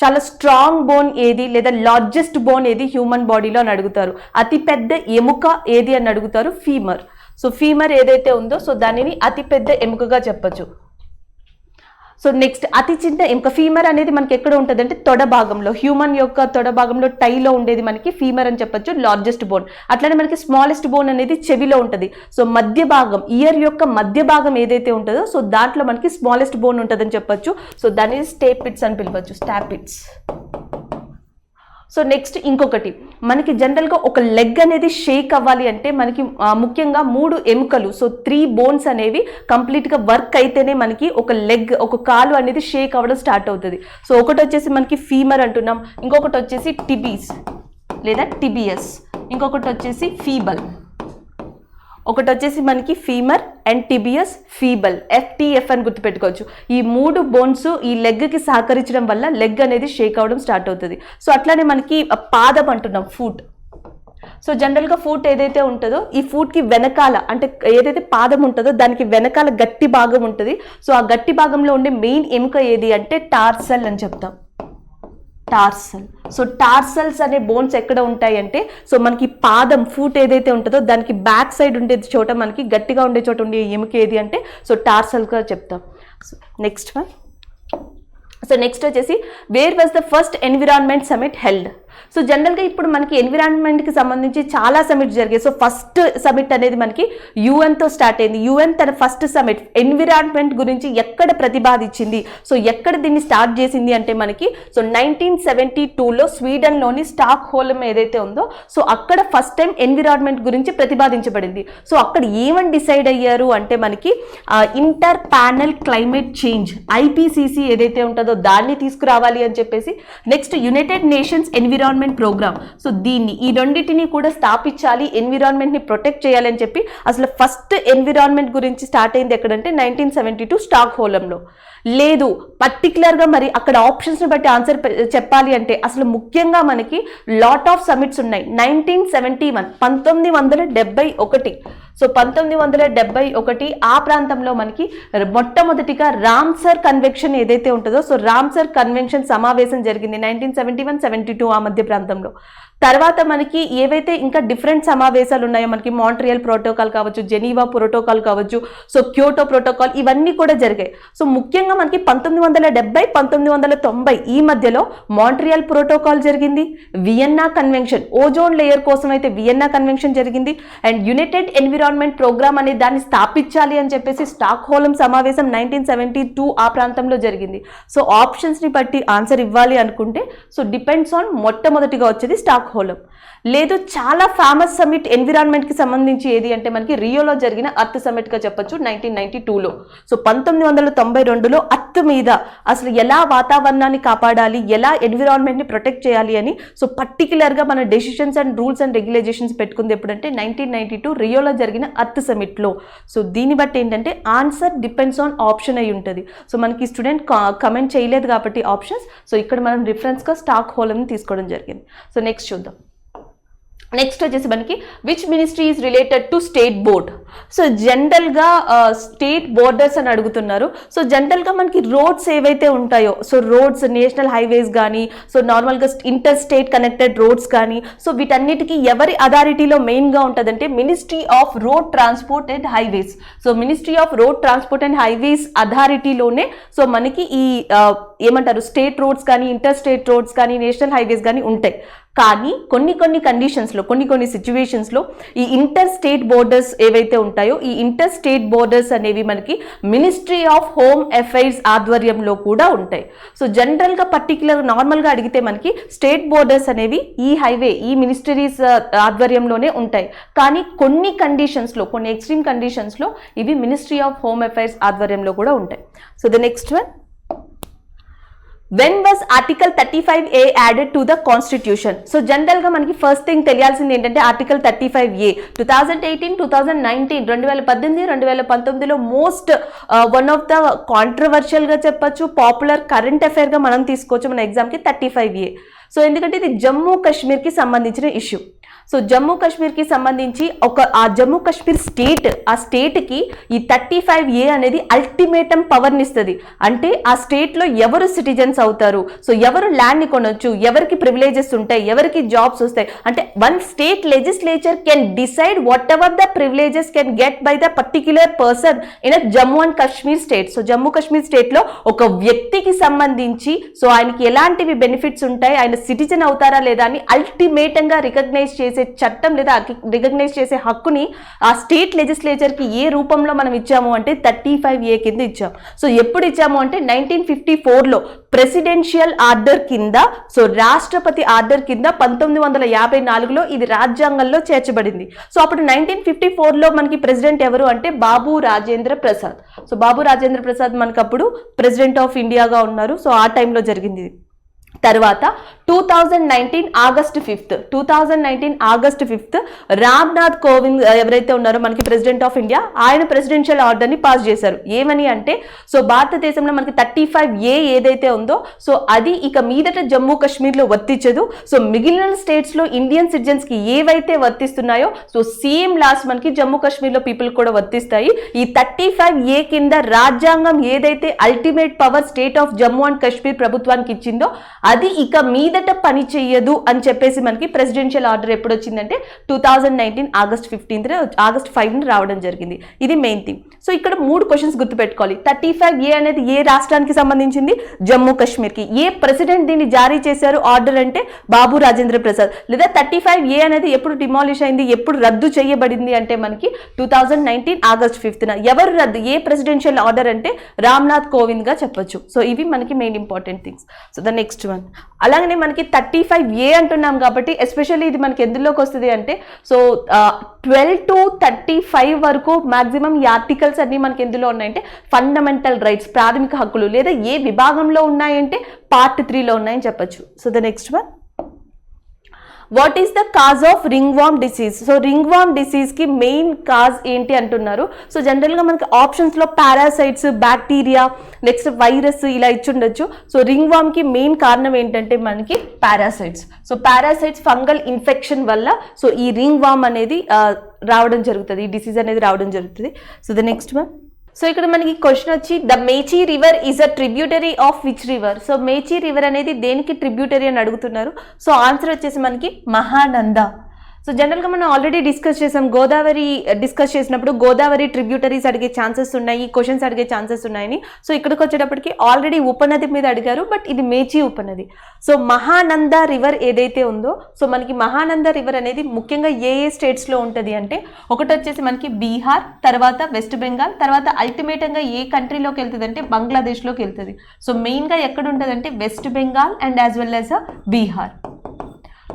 చాలా స్ట్రాంగ్ బోన్ ఏది, లేదా లార్జెస్ట్ బోన్ ఏది హ్యూమన్ బాడీలో అని అడుగుతారు. అతి పెద్ద ఎముక ఏది అని అడుగుతారు. ఫీమర్. సో ఫీమర్ ఏదైతే ఉందో సో దానిని అతి పెద్ద ఎముకగా చెప్పొచ్చు. సో నెక్స్ట్ అతి చిన్న ఎముక ఫీమర్ అనేది మనకి ఎక్కడ ఉంటుంది అంటే తొడ భాగంలో, హ్యూమన్ యొక్క తొడ భాగంలో టైలో ఉండేది మనకి ఫీమర్ అని చెప్పొచ్చు, లార్జెస్ట్ బోన్. అట్లనే మనకి స్మాలెస్ట్ బోన్ అనేది చెవిలో ఉంటుంది. సో మధ్య భాగం, ఇయర్ యొక్క మధ్య భాగం ఏదైతే ఉంటుందో సో దాంట్లో మనకి స్మాలెస్ట్ బోన్ ఉంటుందని చెప్పొచ్చు. సో దాన్ని స్టేపిడ్స్ అని పిలవచ్చు, స్టాపిడ్స్. సో నెక్స్ట్ ఇంకొకటి, మనకి జనరల్గా ఒక లెగ్ అనేది షేక్ అవ్వాలి అంటే మనకి ముఖ్యంగా 3 ఎముకలు, సో 3 బోన్స్ అనేవి కంప్లీట్గా వర్క్ అయితేనే మనకి ఒక లెగ్, ఒక కాలు అనేది షేక్ అవ్వడం స్టార్ట్ అవుతుంది. సో ఒకటి వచ్చేసి మనకి ఫీమర్ అంటున్నాం, ఇంకొకటి వచ్చేసి టిబీస్ లేదా టిబియస్, ఇంకొకటి వచ్చేసి ఫీబల్, ఒకటి వచ్చేసి మనకి ఫీమర్ అండ్ టిబియస్, ఫీబల్, FTF అని గుర్తుపెట్టుకోవచ్చు. ఈ 3 బోన్స్ ఈ లెగ్కి సహకరించడం వల్ల లెగ్ అనేది షేక్ అవ్వడం స్టార్ట్ అవుతుంది. సో అట్లానే మనకి పాదం అంటున్నాం, ఫూట్. సో జనరల్గా ఫూట్ ఏదైతే ఉంటుందో ఈ ఫూట్కి వెనకాల అంటే ఏదైతే పాదం ఉంటుందో దానికి వెనకాల గట్టి భాగం ఉంటుంది. సో ఆ గట్టి భాగంలో ఉండే మెయిన్ ఎముక ఏది అంటే టార్సల్ అని చెప్తాం, టార్సల్. సో టార్సల్స్ అనే బోన్స్ ఎక్కడ ఉంటాయి అంటే సో మనకి పాదం, ఫూట్ ఏదైతే ఉంటుందో దానికి బ్యాక్ సైడ్ ఉండే చోట మనకి గట్టిగా ఉండే చోట ఉండే ఎముక ఏది అంటే సో టార్సల్గా చెప్తాం. నెక్స్ట్ వన్, సో నెక్స్ట్ వచ్చేసి where was the first environment summit held? So జనరల్గా ఇప్పుడు మనకి ఎన్విరాన్మెంట్కి సంబంధించి చాలా సమిట్స్ జరిగాయి. సో ఫస్ట్ సమిట్ అనేది మనకి యుఎన్తో స్టార్ట్ అయింది. యుఎన్ తన ఫస్ట్ సమిట్ ఎన్విరాన్మెంట్ గురించి ఎక్కడ ప్రతిపాదించింది, సో ఎక్కడ దీన్ని స్టార్ట్ చేసింది అంటే మనకి సో 1972లో స్వీడన్లోని స్టాక్ హోల్మ్ ఏదైతే ఉందో సో అక్కడ ఫస్ట్ టైం ఎన్విరాన్మెంట్ గురించి ప్రతిపాదించబడింది. సో అక్కడ ఏమని డిసైడ్ అయ్యారు అంటే మనకి inter panel climate change, IPCC ఏదైతే ఉంటుందో దాన్ని తీసుకురావాలి అని చెప్పేసి, next United Nations environment programme, so దీన్ని ఈ రెండింటిని కూడా స్థాపించాలి, ఎన్విరాన్మెంట్ ని ప్రొటెక్ట్ చేయాలని చెప్పి అసలు ఫస్ట్ ఎన్విరాన్మెంట్ గురించి స్టార్ట్ అయింది ఎక్కడంటే 1972 స్టాక్ హోలంలో. లేదు పర్టికులర్గా మరి అక్కడ ఆప్షన్స్ ని బట్టి ఆన్సర్ చెప్పాలి అంటే అసలు ముఖ్యంగా మనకి లాట్ ఆఫ్ సమిట్స్ ఉన్నాయి. 1971 సో 1971 ఆ ప్రాంతంలో మనకి మొట్టమొదటిగా రామ్సర్ కన్వెన్షన్ ఏదైతే ఉంటుందో, సో రామ్సర్ కన్వెన్షన్ సమావేశం జరిగింది 1971-72 ఆ మధ్య ప్రాంతంలో. తర్వాత మనకి ఏవైతే ఇంకా డిఫరెంట్ సమావేశాలు ఉన్నాయో, మనకి మాంట్రియల్ ప్రోటోకాల్ కావచ్చు, జెనీవా ప్రోటోకాల్ కావచ్చు, సో క్యోటో ప్రోటోకాల్, ఇవన్నీ కూడా జరిగాయి. సో ముఖ్యంగా మనకి 1970-1990 ఈ మధ్యలో మాంట్రియల్ ప్రోటోకాల్ జరిగింది, వియన్నా కన్వెన్షన్ ఓజోన్ లేయర్ కోసం అయితే వియన్నా కన్వెన్షన్ జరిగింది, అండ్ యునైటెడ్ ఎన్విరాన్మెంట్ ప్రోగ్రామ్ అనే దాన్ని స్థాపించాలి అని చెప్పేసి స్టాక్హోల్మ్ సమావేశం 1972 ఆ ప్రాంతంలో జరిగింది. సో ఆప్షన్స్ని బట్టి ఆన్సర్ ఇవ్వాలి అనుకుంటే సో డిపెండ్స్ ఆన్ మొట్టమొదటిగా వచ్చేది స్టాక్హోల్మ్. లేదు చాలా ఫేమస్ సమిట్ ఎన్విరాన్మెంట్ కి సంబంధించి ఏది అంటే మనకి రియోలో జరిగిన అర్త్ సమిట్ గా చెప్పొచ్చు 1992లో. సో 1992లో అర్త్ మీద అసలు ఎలా వాతావరణాన్ని కాపాడాలి, ఎలా ఎన్విరాన్మెంట్ ని ప్రొటెక్ట్ చేయాలి అని సో పర్టికులర్ గా మన decisions and rules and regulations పెట్టుకుంది ఎప్పుడంటే 1992 రియోలో జరిగిన అర్త్ సమిట్ లో. సో దీన్ని బట్టి ఏంటంటే ఆన్సర్ డిపెండ్స్ ఆన్ ఆప్షన్ అయి ఉంటుంది. సో మనకి స్టూడెంట్ కమెంట్ చేయలేదు కాబట్టి ఆప్షన్స్, సో ఇక్కడ మనం రిఫరెన్స్ గా స్టాక్హోల్మ్ తీసుకోవడం జరిగింది. సో నెక్స్ట్ చూద్దాం. నెక్స్ట్ వచ్చేసి మనకి which ministry is related to state board. So జనరల్గా స్టేట్ బోర్డర్స్ అని అడుగుతున్నారు. సో జనరల్గా మనకి రోడ్స్ ఏవైతే ఉంటాయో, సో రోడ్స్ నేషనల్ హైవేస్ కానీ, సో నార్మల్గా ఇంటర్ స్టేట్ కనెక్టెడ్ రోడ్స్ కానీ, సో వీటన్నిటికీ ఎవరి అథారిటీలో మెయిన్గా ఉంటుందంటే ministry of road transport and highways. So ministry of road transport and highways అథారిటీలోనే సో మనకి ఈ ఏమంటారు స్టేట్ రోడ్స్ కానీ, ఇంటర్ స్టేట్ రోడ్స్ కానీ, నేషనల్ హైవేస్ కానీ ఉంటాయి. కానీ కొన్ని కండిషన్స్లో, కొన్ని సిచ్యువేషన్స్లో ఈ ఇంటర్ స్టేట్ బోర్డర్స్ ఏవైతే ఉంటాయో, ఈ ఇంటర్ స్టేట్ బోర్డర్స్ అనేవి మనకి మినిస్ట్రీ ఆఫ్ హోమ్ అఫైర్స్ ఆధ్వర్యంలో కూడా ఉంటాయి. సో జనరల్గా పర్టికులర్ నార్మల్గా అడిగితే మనకి స్టేట్ బోర్డర్స్ అనేవి ఈ హైవే ఈ మినిస్ట్రీస్ ఆధ్వర్యంలోనే ఉంటాయి. కానీ కొన్ని కండిషన్స్లో, కొన్ని ఎక్స్ట్రీమ్ కండిషన్స్లో ఇవి మినిస్ట్రీ ఆఫ్ హోమ్ అఫైర్స్ ఆధ్వర్యంలో కూడా ఉంటాయి. So the next one, when was article 35A added to the constitution? So general గా మనకి ఫస్ట్ థింగ్ తెలియాల్సింది ఏంటంటే ఆర్టికల్ 35A 2018, 2019 2018, 2019లో most one of the controversial గా చెప్పొచ్చు, పాపులర్ కరెంట్ అఫైర్ గా మనం తీసుకోవచ్చు మన ఎగ్జామ్ కి 35A. సో ఎందుకంటే ఇది జమ్మూ కాశ్మీర్ కి సంబంధించిన ఇష్యూ. సో జమ్మూ కాశ్మీర్కి సంబంధించి ఆ జమ్మూ కాశ్మీర్ స్టేట్, ఆ స్టేట్కి ఈ 35A అనేది అల్టిమేటం పవర్ని ఇస్తుంది. అంటే ఆ స్టేట్లో ఎవరు సిటిజన్స్ అవుతారు, సో ఎవరు ల్యాండ్ని కొనొచ్చు, ఎవరికి ప్రివిలేజెస్ ఉంటాయి, ఎవరికి జాబ్స్ వస్తాయి, అంటే one state legislature can decide what ever the privileges can get by the particular person in a Jammu and Kashmir state. So Jammu Kashmir స్టేట్లో ఒక వ్యక్తికి సంబంధించి సో ఆయనకి ఎలాంటివి బెనిఫిట్స్ ఉంటాయి, ఆయన సిటిజన్ అవుతారా లేదా అని అల్టిమేటంగా రికగ్నైజ్ చేసే చట్టం లేదా రికగ్నైజ్ చేసే హక్కుని ఆ స్టేట్ లెజిస్లేచర్ కి ఏ రూపంలో మనం ఇచ్చాము అంటే 35A కింద ఇచ్చాము. సో ఎప్పుడు ఇచ్చాము అంటే 1954లో ప్రెసిడెన్షియల్ ఆర్డర్ కింద, సో రాష్ట్రపతి ఆర్డర్ కింద 1954లో ఇది రాజ్యాంగంలో చేర్చబడింది. సో అప్పుడు 1954లో మనకి ప్రెసిడెంట్ ఎవరు అంటే బాబు రాజేంద్ర ప్రసాద్. సో బాబు రాజేంద్ర ప్రసాద్ మనకు అప్పుడు ప్రెసిడెంట్ ఆఫ్ ఇండియాగా ఉన్నారు. సో ఆ టైంలో జరిగింది. తర్వాత 2019 ఆగస్ట్ 5 రామ్నాథ్ కోవింద్ ఎవరైతే ఉన్నారో మనకి ప్రెసిడెంట్ ఆఫ్ ఇండియా, ఆయన ప్రెసిడెన్షియల్ ఆర్డర్ని పాస్ చేశారు. ఏమని అంటే సో భారతదేశంలో మనకి 35A ఏదైతే ఉందో సో అది ఇక మీదట జమ్మూ కాశ్మీర్లో వర్తించదు. సో మిగిలిన స్టేట్స్లో ఇండియన్ సిటిజన్స్కి ఏవైతే వర్తిస్తున్నాయో సో సేమ్ లాస్ మనకి జమ్మూ కాశ్మీర్లో పీపుల్ కూడా వర్తిస్తాయి. ఈ 35A కింద రాజ్యాంగం ఏదైతే ultimate power state of Jammu and Kashmir ప్రభుత్వానికి ఇచ్చిందో అది ఇక మీదట పని చెయ్యదు అని చెప్పేసి మనకి ప్రెసిడెన్షియల్ ఆర్డర్ ఎప్పుడు వచ్చిందంటే 2019 ఆగస్ట్ 5 రావడం జరిగింది. ఇది మెయిన్ థింగ్. సో ఇక్కడ 3 క్వశ్చన్స్ గుర్తుపెట్టుకోవాలి. 35A అనేది ఏ రాష్ట్రానికి సంబంధించింది? జమ్మూ కాశ్మీర్కి. ఏ ప్రెసిడెంట్ దీన్ని జారీ చేశారు ఆర్డర్ అంటే బాబు రాజేంద్ర ప్రసాద్. లేదా 35A అనేది ఎప్పుడు డిమాలిష్ అయింది, ఎప్పుడు రద్దు చేయబడింది అంటే మనకి 2019 ఆగస్ట్ 5న. ఎవరు రద్దు, ఏ ప్రెసిడెన్షియల్ ఆర్డర్ అంటే రామ్నాథ్ కోవింద్ గా చెప్పొచ్చు. సో ఇవి మనకి main important things. So the next one, అలాగనే మనకి 35A అంటున్నాం కాబట్టి ఎస్పెషల్లీ ఇది మనకి ఎందులోకి వస్తుంది అంటే సో 12 to 35 వరకు మాక్సిమం ఈ ఆర్టికల్స్ అన్ని మనకి ఎందులో ఉన్నాయంటే ఫండమెంటల్ రైట్స్, ప్రాథమిక హక్కులు, లేదా ఏ విభాగంలో ఉన్నాయంటే పార్ట్ 3లో ఉన్నాయని చెప్పొచ్చు. So the next one, what is the cause of ringworm disease? So ringworm డిసీజ్కి మెయిన్ కాజ్ ఏంటి అంటున్నారు. సో జనరల్గా మనకి ఆప్షన్స్లో పారాసైట్స్, బ్యాక్టీరియా, నెక్స్ట్ వైరస్ ఇలా ఇచ్చుండొచ్చు. సో రింగ్ వార్మ్కి మెయిన్ కారణం ఏంటంటే మనకి parasites. So parasites fungal infection వల్ల సో ఈ రింగ్ వార్మ్ అనేది రావడం జరుగుతుంది, ఈ డిసీజ్ అనేది రావడం జరుగుతుంది. So the next one, so ఇక్కడ మనకి క్వశ్చన్ వచ్చి the Mechi river is a tributary of which river? So Mechi river అనేది దేనికి ట్రిబ్యూటరీ అని అడుగుతున్నారు. సో ఆన్సర్ వచ్చేసి మనకి మహానంద. సో జనరల్గా మనం ఆల్రెడీ డిస్కస్ చేసాం, గోదావరి డిస్కస్ చేసినప్పుడు గోదావరి ట్రిబ్యూటరీస్ అడిగే ఛాన్సెస్ ఉన్నాయి, క్వశ్చన్స్ అడిగే ఛాన్సెస్ ఉన్నాయని. సో ఇక్కడికి వచ్చేటప్పటికి ఆల్రెడీ ఉపనది మీద అడిగారు, బట్ ఇది మేచి ఉపనది. సో మహానంద రివర్ ఏదైతే ఉందో, సో మనకి మహానంద రివర్ అనేది ముఖ్యంగా ఏ స్టేట్స్లో ఉంటుంది అంటే, ఒకటి వచ్చేసి మనకి బీహార్, తర్వాత వెస్ట్ బెంగాల్, తర్వాత అల్టిమేట్గా ఏ కంట్రీలోకి వెళ్తుంది అంటే బంగ్లాదేశ్లోకి వెళ్తుంది. సో మెయిన్గా ఎక్కడ ఉంటుంది అంటే west Bengal and as well as Bihar.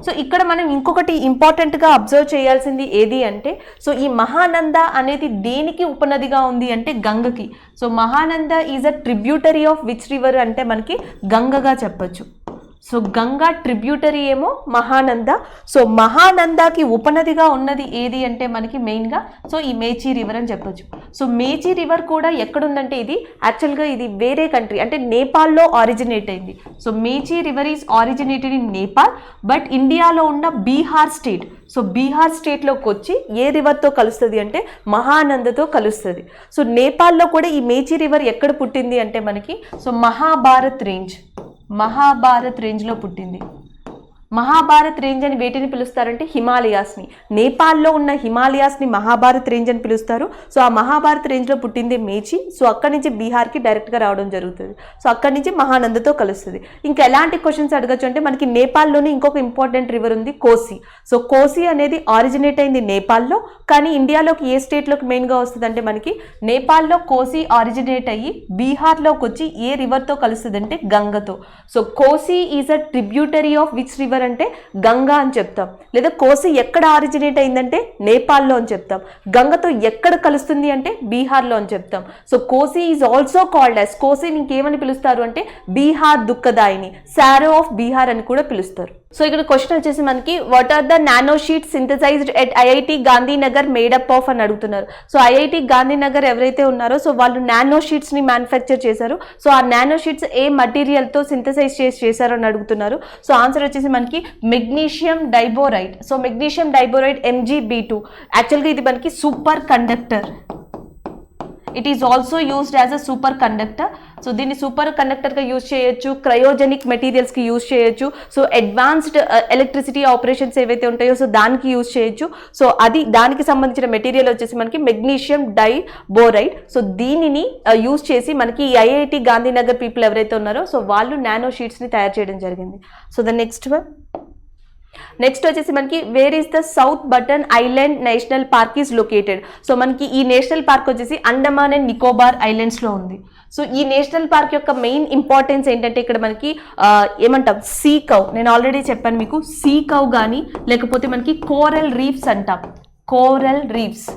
So ఇక్కడ మనం ఇంకొకటి ఇంపార్టెంట్గా అబ్జర్వ్ చేయాల్సింది ఏది అంటే, సో ఈ మహానంద అనేది దేనికి ఉపనదిగా ఉంది అంటే గంగకి. So Mahananda is a tributary of which river అంటే మనకి గంగగా చెప్పచ్చు. సో గంగా ట్రిబ్యూటరీ ఏమో మహానంద. సో మహానందాకి ఉపనదిగా ఉన్నది ఏది అంటే మనకి మెయిన్గా సో ఈ మేచి రివర్ అని చెప్పొచ్చు. సో మేచి రివర్ కూడా ఎక్కడుందంటే ఇది యాక్చువల్గా ఇది వేరే కంట్రీ అంటే నేపాల్లో ఆరిజినేట్ అయింది. So Mechi river is originated in Nepal, but ఇండియాలో ఉన్న బీహార్ స్టేట్. సో బీహార్ స్టేట్లోకి వచ్చి ఏ రివర్తో కలుస్తుంది అంటే మహానందతో కలుస్తుంది. సో నేపాల్లో కూడా ఈ మేచి రివర్ ఎక్కడ పుట్టింది అంటే మనకి సో మహాభారత్ రేంజ్లో పుట్టింది. మహాభారత్ రేంజ్ అని వేటిని పిలుస్తారంటే హిమాలయాస్ని. నేపాల్లో ఉన్న హిమాలయాస్ని మహాభారత్ రేంజ్ అని పిలుస్తారు. సో ఆ మహాభారత్ రేంజ్లో పుట్టింది మేచి. సో అక్కడి నుంచి బీహార్కి డైరెక్ట్గా రావడం జరుగుతుంది. సో అక్కడి నుంచి మహానందతో కలుస్తుంది. ఇంకా ఎలాంటి క్వశ్చన్స్ అడగచ్చు అంటే మనకి నేపాల్లోనే ఇంకొక ఇంపార్టెంట్ రివర్ ఉంది కోసి. సో కోసి అనేది ఆరిజినేట్ అయింది నేపాల్లో, కానీ ఇండియాలోకి ఏ స్టేట్లోకి మెయిన్గా వస్తుంది అంటే మనకి నేపాల్లో కోసి ఆరిజినేట్ అయ్యి బీహార్లోకి వచ్చి ఏ రివర్తో కలుస్తుంది అంటే గంగతో. So Kosi is a tributary of which river అంటే గంగా అని చెప్తాం. లేదా కోసి ఎక్కడ ఆరిజినేట్ అయిందంటే నేపాల్లో అని చెప్తాం. గంగతో ఎక్కడ కలుస్తుంది అంటే బీహార్లో అని చెప్తాం. So Kosi is also called as, కోసిని ఇంకేమని పిలుస్తారు అంటే బీహార్ దుఃఖదాయిని, సారో ఆఫ్ బీహార్ అని కూడా పిలుస్తారు. సో ఇక్కడ క్వశ్చన్ వచ్చేసి మనకి what are the nano sheets synthesized at IIT Gandhinagar made up of అని అడుగుతున్నారు. సో ఐఐటి గాంధీనగర్ ఎవరైతే ఉన్నారో సో వాళ్ళు నానో షీట్స్ ని మ్యానుఫ్యాక్చర్ చేశారు. సో ఆ నానో షీట్స్ ఏ మటీరియల్ తో సింథసైజ్ చేశారు అని అడుగుతున్నారు. సో ఆన్సర్ వచ్చేసి మనకి magnesium diboride. So magnesium డైబోరైడ్ MgB2. యాక్చువల్గా ఇది మనకి super conductor. It is also used as a super conductor. So దీన్ని సూపర్ కండక్టర్గా యూజ్ చేయొచ్చు, క్రయోజెనిక్ మెటీరియల్స్కి యూజ్ చేయొచ్చు. సో అడ్వాన్స్డ్ ఎలక్ట్రిసిటీ ఆపరేషన్స్ ఏవైతే ఉంటాయో సో దానికి యూజ్ చేయొచ్చు. సో అది దానికి సంబంధించిన మెటీరియల్ వచ్చేసి మనకి మెగ్నీషియం డైబోరైడ్. సో దీనిని యూజ్ చేసి మనకి ఈ ఐఐటి గాంధీనగర్ పీపుల్ ఎవరైతే ఉన్నారో సో వాళ్ళు నానో షీట్స్ని తయారు చేయడం జరిగింది. సో ద నెక్స్ట్ వచ్చేసి మనకి where is the south button island national park is located. So మనకి ఈ నేషనల్ పార్క్ వచ్చేసి అండమాన్ అండ్ నికోబార్ ఐలాండ్స్లో ఉంది. సో ఈ నేషనల్ పార్క్ యొక్క మెయిన్ ఇంపార్టెన్స్ ఏంటంటే ఇక్కడ మనకి ఏమంటాం సీ కౌ, నేను ఆల్రెడీ చెప్పాను మీకు, సీ కౌ కానీ లేకపోతే మనకి కోరల్ రీఫ్స్ అంటాం, coral reefs.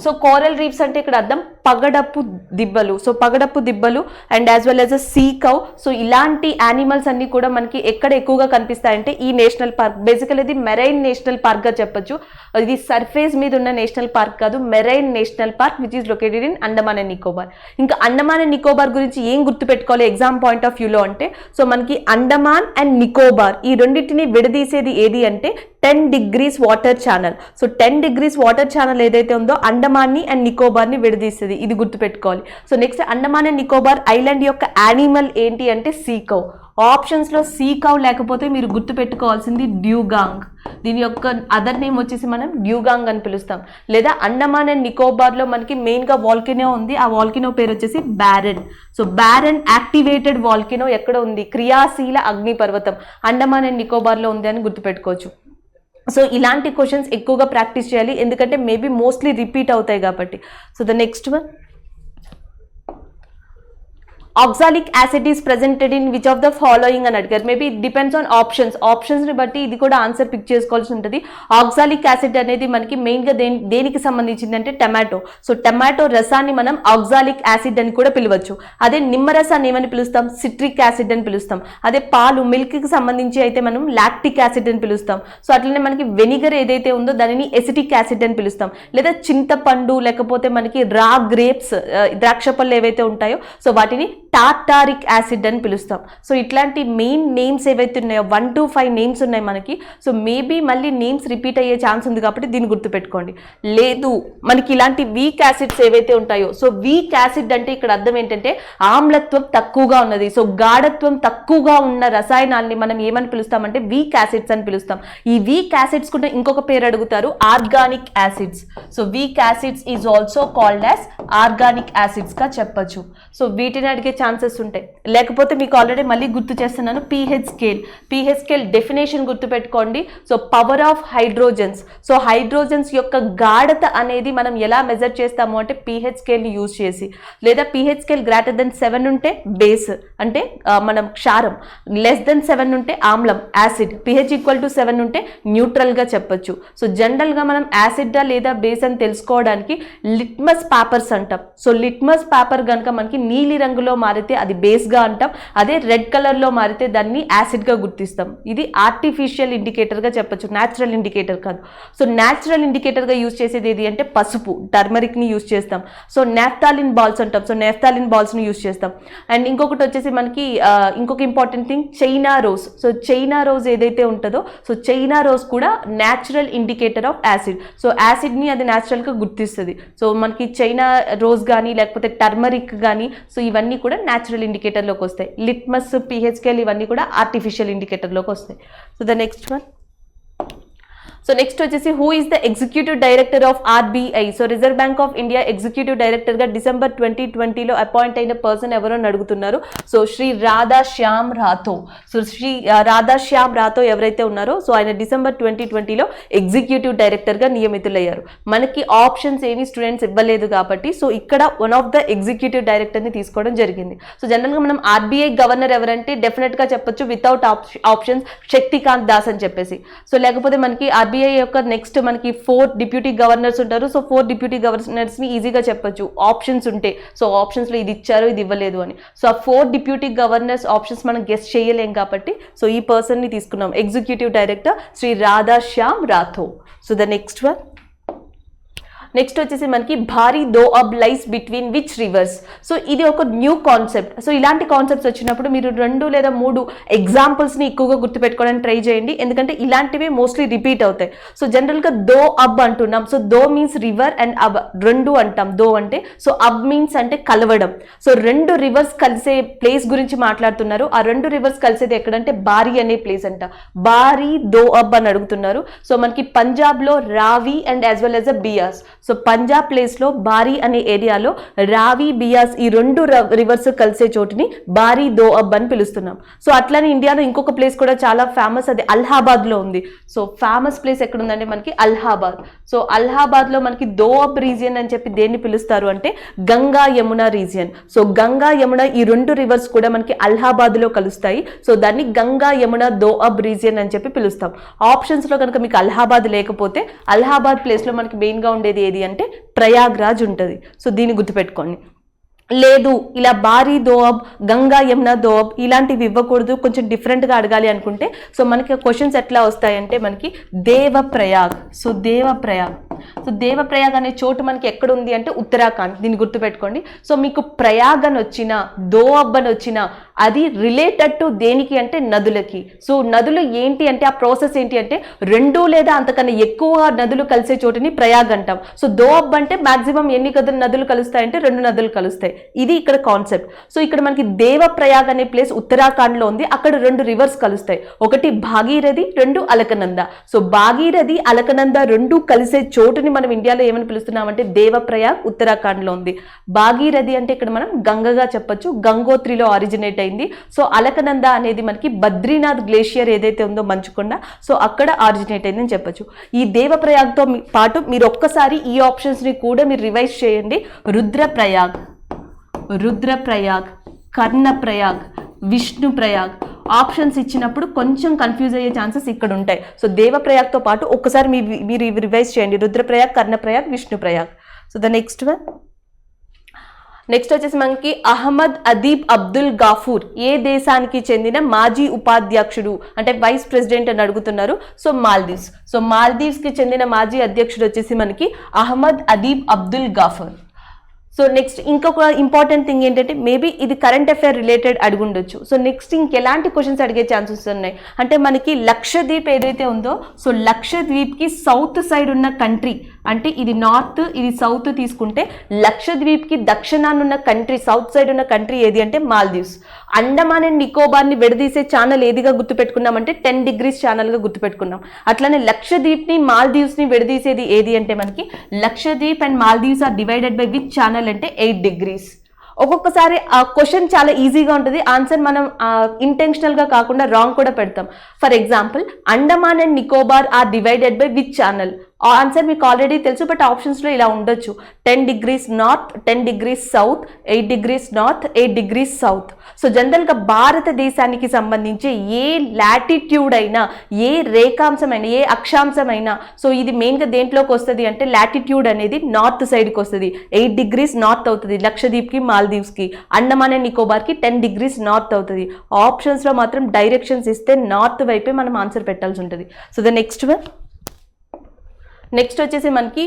So coral reefs అంటే ఇక్కడ అర్థం పగడపు దిబ్బలు. సో పగడపు దిబ్బలు and as well as a sea cow. So ఇలాంటి యానిమల్స్ అన్ని కూడా మనకి ఎక్కడ ఎక్కువగా కనిపిస్తాయంటే ఈ నేషనల్ పార్క్. బేసికల్ ఇది మెరైన్ నేషనల్ పార్క్గా చెప్పొచ్చు. ఇది సర్ఫేస్ మీద ఉన్న నేషనల్ పార్క్ కాదు, marine national park which is located in Andaman and Nicobar. ఇంకా అండమాన్ అండ్ నికోబార్ గురించి ఏం గుర్తుపెట్టుకోవాలి ఎగ్జామ్ పాయింట్ ఆఫ్ వ్యూలో అంటే సో మనకి అండమాన్ అండ్ నికోబార్ ఈ రెండింటిని విడదీసేది ఏది అంటే 10 degrees water channel. So 10 degrees water channel ఏదైతే ఉందో అండమాన్ని అండ్ నికోబార్ని విడదీస్తుంది, ఇది గుర్తుపెట్టుకోవాలి. So next Andaman and Nicobar island యొక్క యానిమల్ ఏంటి అంటే సీ కౌ. ఆప్షన్స్లో సీ కౌ లేకపోతే మీరు గుర్తుపెట్టుకోవాల్సింది డ్యూగాంగ్. దీని యొక్క అదర్ నేమ్ వచ్చేసి మనం డ్యూగాంగ్ అని పిలుస్తాం. లేదా అండమాన్ అండ్ నికోబార్లో మనకి మెయిన్గా వాల్కెనో ఉంది, ఆ వాల్కెనో పేరు వచ్చేసి బ్యారెన్. సో బ్యారెన్ యాక్టివేటెడ్ వాల్కెనో ఎక్కడ ఉంది, క్రియాశీల అగ్నిపర్వతం అండమాన్ అండ్ నికోబార్లో ఉంది అని గుర్తుపెట్టుకోవచ్చు. సో ఇలాంటి క్వశ్చన్స్ ఎక్కువగా ప్రాక్టీస్ చేయాలి, ఎందుకంటే మేబీ మోస్ట్లీ రిపీట్ అవుతాయి కాబట్టి. So the next one, oxalic acid is presented in which of the following అని అడిగారు. Maybe it depends on options ని బట్టి ఇది కూడా ఆన్సర్ పిక్ చేసుకోవాల్సి ఉంటుంది. ఆక్సాలిక్ యాసిడ్ అనేది మనకి మెయిన్ గా దేనికి సంబంధించింది అంటే టమాటో. సో టమాటో రసాన్ని మనం ఆక్సాలిక్ యాసిడ్ అని కూడా పిలవచ్చు. అదే నిమ్మరసాన్ని ఏమని పిలుస్తాం? సిట్రిక్ యాసిడ్ అని పిలుస్తాం. అదే పాలు మిల్క్ కి సంబంధించి అయితే మనం లాక్టిక్ యాసిడ్ అని పిలుస్తాం. సో అట్లనే మనకి వెనిగర్ ఏదైతే ఉందో దానిని ఎసిటిక్ యాసిడ్ అని పిలుస్తాం. లేదా చింతపండు లేకపోతే మనకి రా గ్రేప్స్ ద్రాక్ష పళ్ళు ఏవైతే ఉంటాయో సో వాటిని టార్టారిక్ యాసిడ్ అని పిలుస్తాం. సో ఇట్లాంటి మెయిన్ నేమ్స్ ఏవైతే ఉన్నాయో 1 to 5 నేమ్స్ ఉన్నాయి మనకి. సో మేబీ మళ్ళీ నేమ్స్ రిపీట్ అయ్యే ఛాన్స్ ఉంది కాబట్టి దీన్ని గుర్తుపెట్టుకోండి. లేదు మనకి ఇలాంటి వీక్ యాసిడ్స్ ఏవైతే ఉంటాయో సో వీక్ యాసిడ్ అంటే ఇక్కడ అర్థం ఏంటంటే ఆమ్లత్వం తక్కువగా ఉన్నది. సో గాఢత్వం తక్కువగా ఉన్న రసాయనాల్ని మనం ఏమని పిలుస్తామంటే వీక్ యాసిడ్స్ అని పిలుస్తాం. ఈ వీక్ యాసిడ్స్ కూడా ఇంకొక పేరు అడుగుతారు, organic acids. So weak acids is also called as organic acids గా చెప్పొచ్చు. సో వీటిని అడిగే ఛాన్సెస్ ఉంటాయి. లేకపోతే మీకు ఆల్రెడీ మళ్ళీ గుర్తు చేస్తున్నాను, pH స్కేల్ డెఫినేషన్ గుర్తుపెట్టుకోండి. So power of hydrogens. So hydrogens యొక్క గాఢత అనేది మనం ఎలా మెజర్ చేస్తాము అంటే pH స్కేల్ని యూజ్ చేసి, లేదా pH స్కేల్ గ్రేటర్ దెన్ 7 ఉంటే బేస్ అంటే మనం క్షారం, లెస్ దెన్ 7 ఉంటే ఆమ్లం యాసిడ్, pH ఈక్వల్ టు 7 ఉంటే న్యూట్రల్ గా చెప్పొచ్చు. సో జనరల్ గా మనం యాసిడ్డా లేదా బేస్ అని తెలుసుకోవడానికి లిట్మస్ పేపర్స్ అంటాం. సో లిట్మస్ పేపర్ కనుక మనకి నీలి రంగులో మారితే అది బేస్ గా అంటాం. అదే రెడ్ కలర్ లో మారితే దాన్ని యాసిడ్ గా గుర్తిస్తాం. ఇది ఆర్టిఫిషియల్ ఇండికేటర్ గా చెప్పొచ్చు, న్యాచురల్ ఇండికేటర్ కాదు. సో న్యాచురల్ ఇండికేటర్ గా యూజ్ చేసేది ఏది అంటే పసుపు, టర్మరిక్ ని యూజ్ చేస్తాం. సో నాఫ్థాలిన్ బాల్స్ అంటాం. సో నాఫ్థాలిన్ బాల్స్ ని యూజ్ చేస్తాం. అండ్ ఇంకొకటి వచ్చేసి మనకి ఇంకొక important thing China rose. So China rose ఏదైతే ఉంటుందో సో చైనా రోజ్ కూడా natural indicator of acid. So acid ని అది న్యాచురల్ గా గుర్తిస్తుంది. సో మనకి చైనా రోజ్ కానీ లేకపోతే టర్మరిక్ కానీ సో ఇవన్నీ కూడా న్యాచురల్ ఇండికేటర్లోకి వస్తాయి. లిట్మస్, pH స్కేల్ ఇవన్నీ కూడా ఆర్టిఫిషియల్ ఇండికేటర్లోకి వస్తాయి. So the next one. So next వచ్చేసి who is the executive director of RBI. So reserve bank of India executive director గా డిసెంబర్ 2020లో అపాయింట్ అయిన పర్సన్ ఎవరో అని అడుగుతున్నారు. సో శ్రీ రాధా శ్యామ్ రాథో. సో శ్రీ రాధా శ్యామ్ రాథో ఎవరైతే ఉన్నారో సో ఆయన డిసెంబర్ 2020లో ఎగ్జిక్యూటివ్ డైరెక్టర్ గా నియమితులయ్యారు. మనకి ఆప్షన్స్ ఏమి స్టూడెంట్స్ ఇవ్వలేదు కాబట్టి సో ఇక్కడ one of the executive director ని తీసుకోవడం జరిగింది. సో జనరల్ గా మనం RBI గవర్నర్ ఎవరంటే డెఫినెట్ గా చెప్పొచ్చు వితౌట్ ఆప్షన్స్ శక్తికాంత్ దాస్ అని చెప్పేసి. సో లేకపోతే మనకి RBI యొక్క నెక్స్ట్ మనకి 4 డిప్యూటీ గవర్నర్స్ ఉంటారు. సో 4 డిప్యూటీ గవర్నర్స్ ని ఈజీగా చెప్పొచ్చు ఆప్షన్స్ ఉంటే. సో ఆప్షన్స్ లో ఇది ఇచ్చారు ఇది ఇవ్వలేదు అని. సో ఆ 4 డిప్యూటీ గవర్నర్స్ ఆప్షన్స్ మనం గెస్ చేయలేం కాబట్టి సో ఈ పర్సన్ ని తీసుకున్నాం, executive director Shri Radha Shyam Ratho. So the next one. Next వచ్చేసి మనకి Bari Doab lies between which rivers. So ఇది ఒక న్యూ కాన్సెప్ట్. సో ఇలాంటి కాన్సెప్ట్స్ వచ్చినప్పుడు మీరు 2 లేదా 3 ఎగ్జాంపుల్స్ని ఎక్కువగా గుర్తుపెట్టుకోవడానికి ట్రై చేయండి, ఎందుకంటే ఇలాంటివి మోస్ట్లీ రిపీట్ అవుతాయి. సో జనరల్గా దో అబ్ అంటున్నాం. So though means river and అబ్ 2 అంటాం దో అంటే. సో అబ్ మీన్స్ అంటే కలవడం. సో 2 రివర్స్ కలిసే ప్లేస్ గురించి మాట్లాడుతున్నారు. ఆ 2 రివర్స్ కలిసేది ఎక్కడంటే బారీ అనే ప్లేస్ అంట. బారీ దో అబ్ అని అడుగుతున్నారు. సో మనకి పంజాబ్లో రావి and as well as a Beas. So Punjab place లో బారీ అనే ఏరియాలో రావి బియాస్ ఈ 2 రివర్స్ కలిసే చోటుని బారీ దో అబ్ అని పిలుస్తున్నాం. సో అట్లానే ఇండియాలో ఇంకొక ప్లేస్ కూడా చాలా ఫేమస్, అది అలహాబాద్ లో ఉంది. సో ఫేమస్ ప్లేస్ ఎక్కడ ఉందంటే మనకి అలహాబాద్. సో అలహాబాద్ లో మనకి దో అబ్ రీజియన్ అని చెప్పి దేన్ని పిలుస్తారు అంటే గంగా యమున రీజియన్. సో గంగా యమున ఈ 2 రివర్స్ కూడా మనకి అలహాబాద్ లో కలుస్తాయి. సో దాన్ని గంగా యమున దో అబ్ రీజియన్ అని చెప్పి పిలుస్తాం. ఆప్షన్స్ లో కనుక మీకు అలహాబాద్ లేకపోతే అలహాబాద్ ప్లేస్ లో మనకి మెయిన్ గా ఉండేది ఏది అంటే ప్రయాగ్రాజ్ ఉంటుంది. సో దీన్ని గుర్తుపెట్టుకోండి. లేదు ఇలా బారీ దోఅబ్, గంగా యమున దోఅబ్ ఇలాంటివి ఇవ్వకూడదు, కొంచెం డిఫరెంట్గా అడగాలి అనుకుంటే సో మనకి క్వశ్చన్స్ ఎట్లా వస్తాయంటే మనకి దేవప్రయాగ్. సో దేవప్రయాగ్ అనే చోటు మనకి ఎక్కడ ఉంది అంటే ఉత్తరాఖండ్. దీన్ని గుర్తుపెట్టుకోండి. సో మీకు ప్రయాగ్ అని వచ్చినా దోఅబ్ అని వచ్చినా అది రిలేటెడ్ టు దేనికి అంటే నదులకి. సో నదులు ఏంటి అంటే ఆ ప్రాసెస్ ఏంటి అంటే 2 లేదా అంతకన్నా ఎక్కువ నదులు కలిసే చోటుని ప్రయాగ్ అంటాం. సో దోఅబ్ అంటే మాక్సిమం ఎన్ని నదులు కలుస్తాయంటే 2 నదులు కలుస్తాయి. ఇది ఇక్కడ కాన్సెప్ట్. సో ఇక్కడ మనకి దేవప్రయాగ్ అనే ప్లేస్ ఉత్తరాఖండ్ లో ఉంది. అక్కడ 2 రివర్స్ కలుస్తాయి, ఒకటి భాగీరథి, 2 అలకనంద. సో భాగీరథి అలకనంద 2 కలిసే చోటుని మనం ఇండియాలో ఏమని పిలుస్తున్నామంటే దేవప్రయాగ్ ఉత్తరాఖండ్ లో ఉంది. భాగీరథి అంటే ఇక్కడ మనం గంగగా చెప్పొచ్చు, గంగోత్రిలో ఆరిజినేట్ అయింది. సో అలకనంద అనేది మనకి బద్రీనాథ్ గ్లేషియర్ ఏదైతే ఉందో మంచుకొండ, సో అక్కడ ఆరిజినేట్ అయిందని చెప్పొచ్చు. ఈ దేవప్రయాగ్తో పాటు మీరు ఒక్కసారి ఈ ఆప్షన్స్ ని కూడా మీరు రివైజ్ చేయండి. రుద్రప్రయాగ్, కర్ణప్రయాగ్, విష్ణుప్రయాగ్. ఆప్షన్స్ ఇచ్చినప్పుడు కొంచెం కన్ఫ్యూజ్ అయ్యే ఛాన్సెస్ ఇక్కడ ఉంటాయి. సో దేవప్రయాగ్తో పాటు ఒక్కసారి మీరు రివైజ్ చేయండి. Rudraprayag, Karnaprayag, Vishnuprayag. So the next వచ్చేసి మనకి అహ్మద్ అదీబ్ అబ్దుల్ గాఫూర్ ఏ దేశానికి చెందిన మాజీ ఉపాధ్యక్షుడు, అంటే వైస్ ప్రెసిడెంట్ అని అడుగుతున్నారు. సో మాల్దీవ్స్కి చెందిన మాజీ అధ్యక్షుడు వచ్చేసి మనకి అహ్మద్ అదీబ్ అబ్దుల్ గాఫూర్. సో నెక్స్ట్ ఇంకొక ఇంపార్టెంట్ థింగ్ ఏంటంటే మేబీ ఇది కరెంట్ అఫైర్ రిలేటెడ్ అడుగుండొచ్చు. సో నెక్స్ట్ ఇంకెలాంటి క్వశ్చన్స్ అడిగే ఛాన్సెస్ ఉన్నాయి అంటే మనకి లక్షద్వీప్ ఏదైతే ఉందో, సో లక్షద్వీప్కి సౌత్ సైడ్ ఉన్న కంట్రీ, అంటే ఇది నార్త్ ఇది సౌత్ తీసుకుంటే లక్షద్వీప్కి దక్షిణానున్న కంట్రీ, సౌత్ సైడ్ ఉన్న కంట్రీ ఏది అంటే మాల్దీవ్స్. అండమాన్ అండ్ నికోబార్ని విడదీసే ఛానల్ ఏదిగా గుర్తుపెట్టుకున్నామంటే 10 degrees ఛానల్గా గుర్తుపెట్టుకున్నాం. అట్లానే లక్షద్వీప్ని మాల్దీవ్స్ని విడదీసేది ఏది అంటే మనకి Lakshadweep and Maldives are divided by which channel అంటే 8 degrees. ఒక్కొక్కసారి ఆ క్వశ్చన్ చాలా ఈజీగా ఉంటుంది, ఆన్సర్ మనం ఇంటెన్షనల్గా కాకుండా రాంగ్ కూడా పెడతాం. For example Andaman and Nicobar are divided by which channel, answer మీకు ఆల్రెడీ తెలుసు, బట్ ఆప్షన్స్లో ఇలా ఉండొచ్చు. 10 degrees north, 10 degrees south, 8 degrees north, 8 degrees south. So జనరల్గా భారతదేశానికి సంబంధించి ఏ లాటిట్యూడ్ అయినా, ఏ రేఖాంశమైనా, ఏ అక్షాంశమైనా, సో ఇది మెయిన్గా దేంట్లోకి వస్తుంది అంటే లాటిట్యూడ్ అనేది నార్త్ సైడ్కి వస్తుంది. 8 degrees నార్త్ అవుతుంది లక్షద్వీప్కి, మాల్దీవ్స్కి. అండమాన్ అండ్ నికోబార్కి 10 degrees నార్త్ అవుతుంది. ఆప్షన్స్లో మాత్రం డైరెక్షన్స్ ఇస్తే నార్త్ వైపే మనం ఆన్సర్ పెట్టాల్సి ఉంటుంది. సో ద నెక్స్ట్ వచ్చేసి మనకి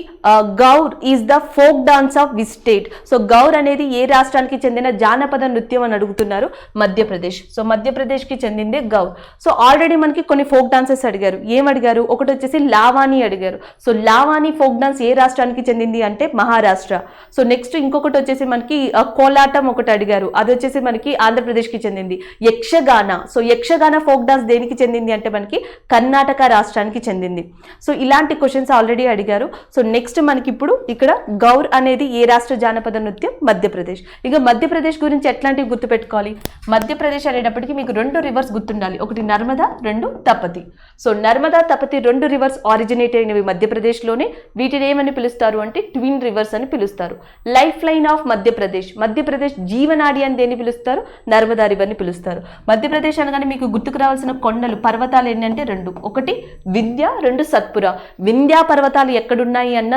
Gaur is the folk dance of which state. So Gaur అనేది ఏ రాష్ట్రానికి చెందిన జానపద నృత్యం అని అడుగుతున్నారు. మధ్యప్రదేశ్. సో మధ్యప్రదేశ్కి చెందిందే గౌర్. సో ఆల్రెడీ మనకి కొన్ని ఫోక్ డాన్సెస్ అడిగారు. ఏమడిగారు? ఒకటి వచ్చేసి లావానీ అడిగారు. సో లావానీ ఫోక్ డాన్స్ ఏ రాష్ట్రానికి చెందింది అంటే మహారాష్ట్ర. సో నెక్స్ట్ ఇంకొకటి వచ్చేసి మనకి కోలాటం ఒకటి అడిగారు, అది వచ్చేసి మనకి ఆంధ్రప్రదేశ్కి చెందింది. Yakshagana. So Yakshagana folk dance దేనికి చెందింది అంటే మనకి కర్ణాటక రాష్ట్రానికి చెందింది. సో ఇలాంటి క్వశ్చన్స్ ఆల్రెడీ అడిగారు. సో నెక్స్ట్ మనకి ఇప్పుడు ఇక్కడ గౌర్ అనేది ఏ రాష్ట్ర జానపద నృత్యం? మధ్యప్రదేశ్. ఇక మధ్యప్రదేశ్ గురించి ఎట్లాంటివి గుర్తుపెట్టుకోవాలి? మధ్యప్రదేశ్ అనేటప్పటికి మీకు 2 రివర్స్ గుర్తుండాలి. ఒకటి Narmada, 2 Tapti. So Narmada, Tapti 2 reverse originate అయినవి మధ్యప్రదేశ్లోనే. వీటిని ఏమని పిలుస్తారు అంటే ట్విన్ రివర్స్ అని పిలుస్తారు. Life line of Madhya Pradesh, Madhya Pradesh జీవనాడి అని దేన్ని పిలుస్తారు? నర్మదా రివర్ని పిలుస్తారు. మధ్యప్రదేశ్ అనగానే మీకు గుర్తుకు రావాల్సిన కొండలు, పర్వతాలు ఏంటంటే 2. ఒకటి వింధ్య, 2 సత్పురా. వింధ్యా పర్వతాలు ఎక్కడున్నాయి అన్న,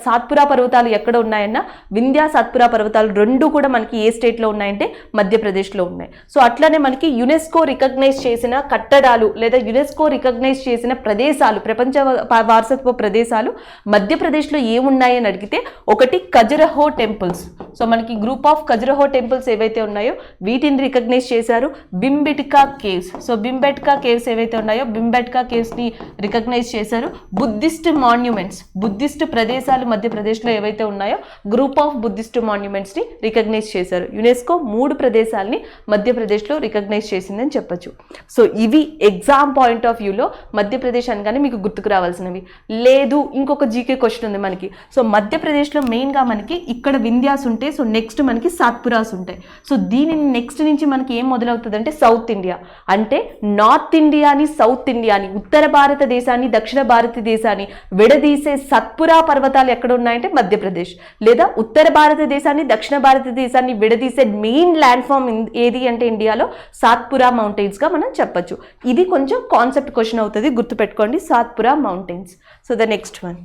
సాత్పురా పర్వతాలు ఎక్కడ ఉన్నాయన్నా, వింధ్యా సాత్పురా పర్వతాలు 2 కూడా మనకి ఏ స్టేట్లో ఉన్నాయంటే మధ్యప్రదేశ్లో ఉన్నాయి. సో అట్లానే మనకి యునెస్కో రికగ్నైజ్ చేసిన కట్టడాలు లేదా యునెస్కో రికగ్నైజ్ చేసిన ప్రదేశాలు, ప్రపంచ వారసత్వ ప్రదేశాలు మధ్యప్రదేశ్లో ఏమున్నాయని అడిగితే ఒకటి ఖజురహో టెంపుల్స్. సో మనకి గ్రూప్ ఆఫ్ ఖజురహో టెంపుల్స్ ఏవైతే ఉన్నాయో వీటిని రికగ్నైజ్ చేశారు. Bhimbetka caves. So Bhimbetka caves ఏవైతే ఉన్నాయో బింబెట్కా కేవ్స్ని రికగ్నైజ్ చేశారు. బుద్ధిస్ట్ మాన్యుమెంట్స్, బుద్ధిస్ట్ ప్రదేశాలు మధ్యప్రదేశ్లో ఏవైతే ఉన్నాయో గ్రూప్ ఆఫ్ బుద్ధిస్ట్ మాన్యుమెంట్స్ని రికగ్నైజ్ చేశారు. యునెస్కో 3 ప్రదేశాలని మధ్యప్రదేశ్లో రికగ్నైజ్ చేసిందని చెప్పొచ్చు. సో ఇవి ఎగ్జామ్ పాయింట్ ఆఫ్ వ్యూలో మధ్యప్రదేశ్ అనగానే మీకు గుర్తుకు రావాల్సినవి. లేదు ఇంకొక జీకే క్వశ్చన్ ఉంది మనకి. సో మధ్యప్రదేశ్లో మెయిన్గా మనకి ఇక్కడ వింధ్యాస్ ఉంటాయి. సో నెక్స్ట్ మనకి సాత్పురాస్ ఉంటాయి. సో దీనిని నెక్స్ట్ నుంచి మనకి ఏం మొదలవుతుంది అంటే సౌత్ ఇండియా. అంటే నార్త్ ఇండియాని, సౌత్ ఇండియాని, ఉత్తర భారతదేశాన్ని, దక్షిణ భారతదేశాన్ని విడదీసే సత్పురా పర్వతాలు ఎక్కడ ఉన్నాయంటే మధ్యప్రదేశ్. లేదా ఉత్తర భారతదేశాన్ని, దక్షిణ భారతదేశాన్ని విడదీసే మెయిన్ ల్యాండ్ ఫామ్ ఏది అంటే ఇండియాలో సాత్పురా మౌంటైన్స్ గా మనం చెప్పొచ్చు. ఇది కొంచెం కాన్సెప్ట్ క్వశ్చన్ అవుతుంది, గుర్తుపెట్టుకోండి, Satpura mountains. So the next one,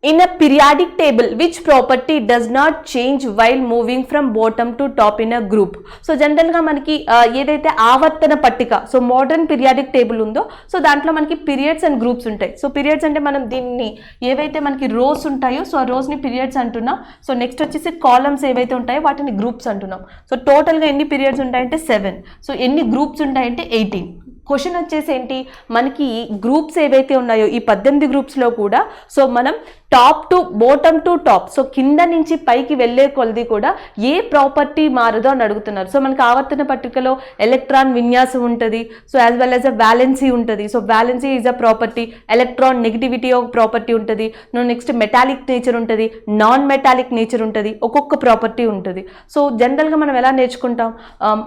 in a periodic table which property does not change while moving from bottom to top in a group. So జనరల్గా మనకి ఏదైతే ఆవర్తన పట్టిక, సో మోడర్న్ పీరియాడిక్ టేబుల్ ఉందో, సో దాంట్లో మనకి పీరియడ్స్ అండ్ గ్రూప్స్ ఉంటాయి. So periods అంటే మనం దీన్ని ఏవైతే మనకి రోస్ ఉంటాయో సో ఆ రోస్ని పీరియడ్స్ అంటున్నాం. సో నెక్స్ట్ వచ్చేసి కాలమ్స్ ఏవైతే ఉంటాయో వాటిని గ్రూప్స్ అంటున్నాం. సో టోటల్గా ఎన్ని పీరియడ్స్ ఉంటాయంటే 7. సో ఎన్ని గ్రూప్స్ ఉంటాయంటే 18. క్వశ్చన్ వచ్చేసి ఏంటి, మనకి గ్రూప్స్ ఏవైతే ఉన్నాయో ఈ 18 గ్రూప్స్లో కూడా సో మనం top to bottom to top, so కింద నుంచి పైకి వెళ్ళే కొలది కూడా ఏ ప్రాపర్టీ మారదో అని అడుగుతున్నారు. సో మనకి ఆవర్తన పట్టికలో ఎలక్ట్రాన్ విన్యాసం ఉంటుంది. So as well as a valency ఉంటుంది. So valency is a property. Electronegativity ఒక ప్రాపర్టీ ఉంటుంది. నెక్స్ట్ మెటాలిక్ నేచర్ ఉంటుంది, నాన్ మెటాలిక్ నేచర్ ఉంటుంది, ఒక్కొక్క ప్రాపర్టీ ఉంటుంది. సో జనరల్గా మనం ఎలా నేర్చుకుంటాం,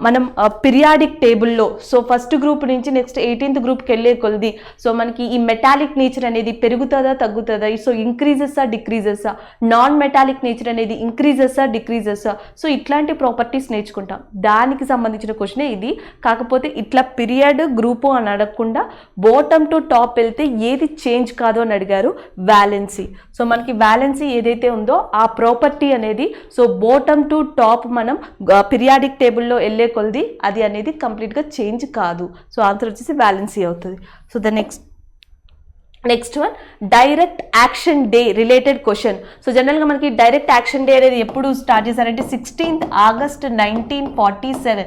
మనం పీరియాడిక్ టేబుల్లో సో ఫస్ట్ గ్రూప్ నుంచి నుంచి నెక్స్ట్ 18th గ్రూప్కి వెళ్ళే కొలది సో మనకి ఈ మెటాలిక్ నేచర్ అనేది పెరుగుతుందా తగ్గుతుందా, సో ఇంక్రీజెసా డిక్రీజెసా, నాన్ మెటాలిక్ నేచర్ అనేది ఇంక్రీజెసా డిక్రీజెసా, సో ఇట్లాంటి ప్రాపర్టీస్ నేర్చుకుంటాం. దానికి సంబంధించిన క్వశ్చనే ఇది. కాకపోతే ఇట్లా పీరియడ్ గ్రూపు అని అడగకుండా బాటమ్ టు టాప్ వెళ్తే ఏది చేంజ్ కాదు అని అడిగారు, వ్యాలెన్సీ. సో మనకి వ్యాలెన్సీ ఏదైతే ఉందో ఆ ప్రాపర్టీ అనేది సో బాటమ్ టు టాప్ మనం పీరియాడిక్ టేబుల్లో వెళ్ళే కొలది అది అనేది కంప్లీట్గా చేంజ్ కాదు. సో ఆన్సర్ వచ్చేసి వ్యాలెన్సీ అవుతుంది. So the next one direct action day related question. So జనరల్గా మనకి డైరెక్ట్ యాక్షన్ డే అనేది ఎప్పుడు స్టార్ట్ చేశారంటే 16th August 1946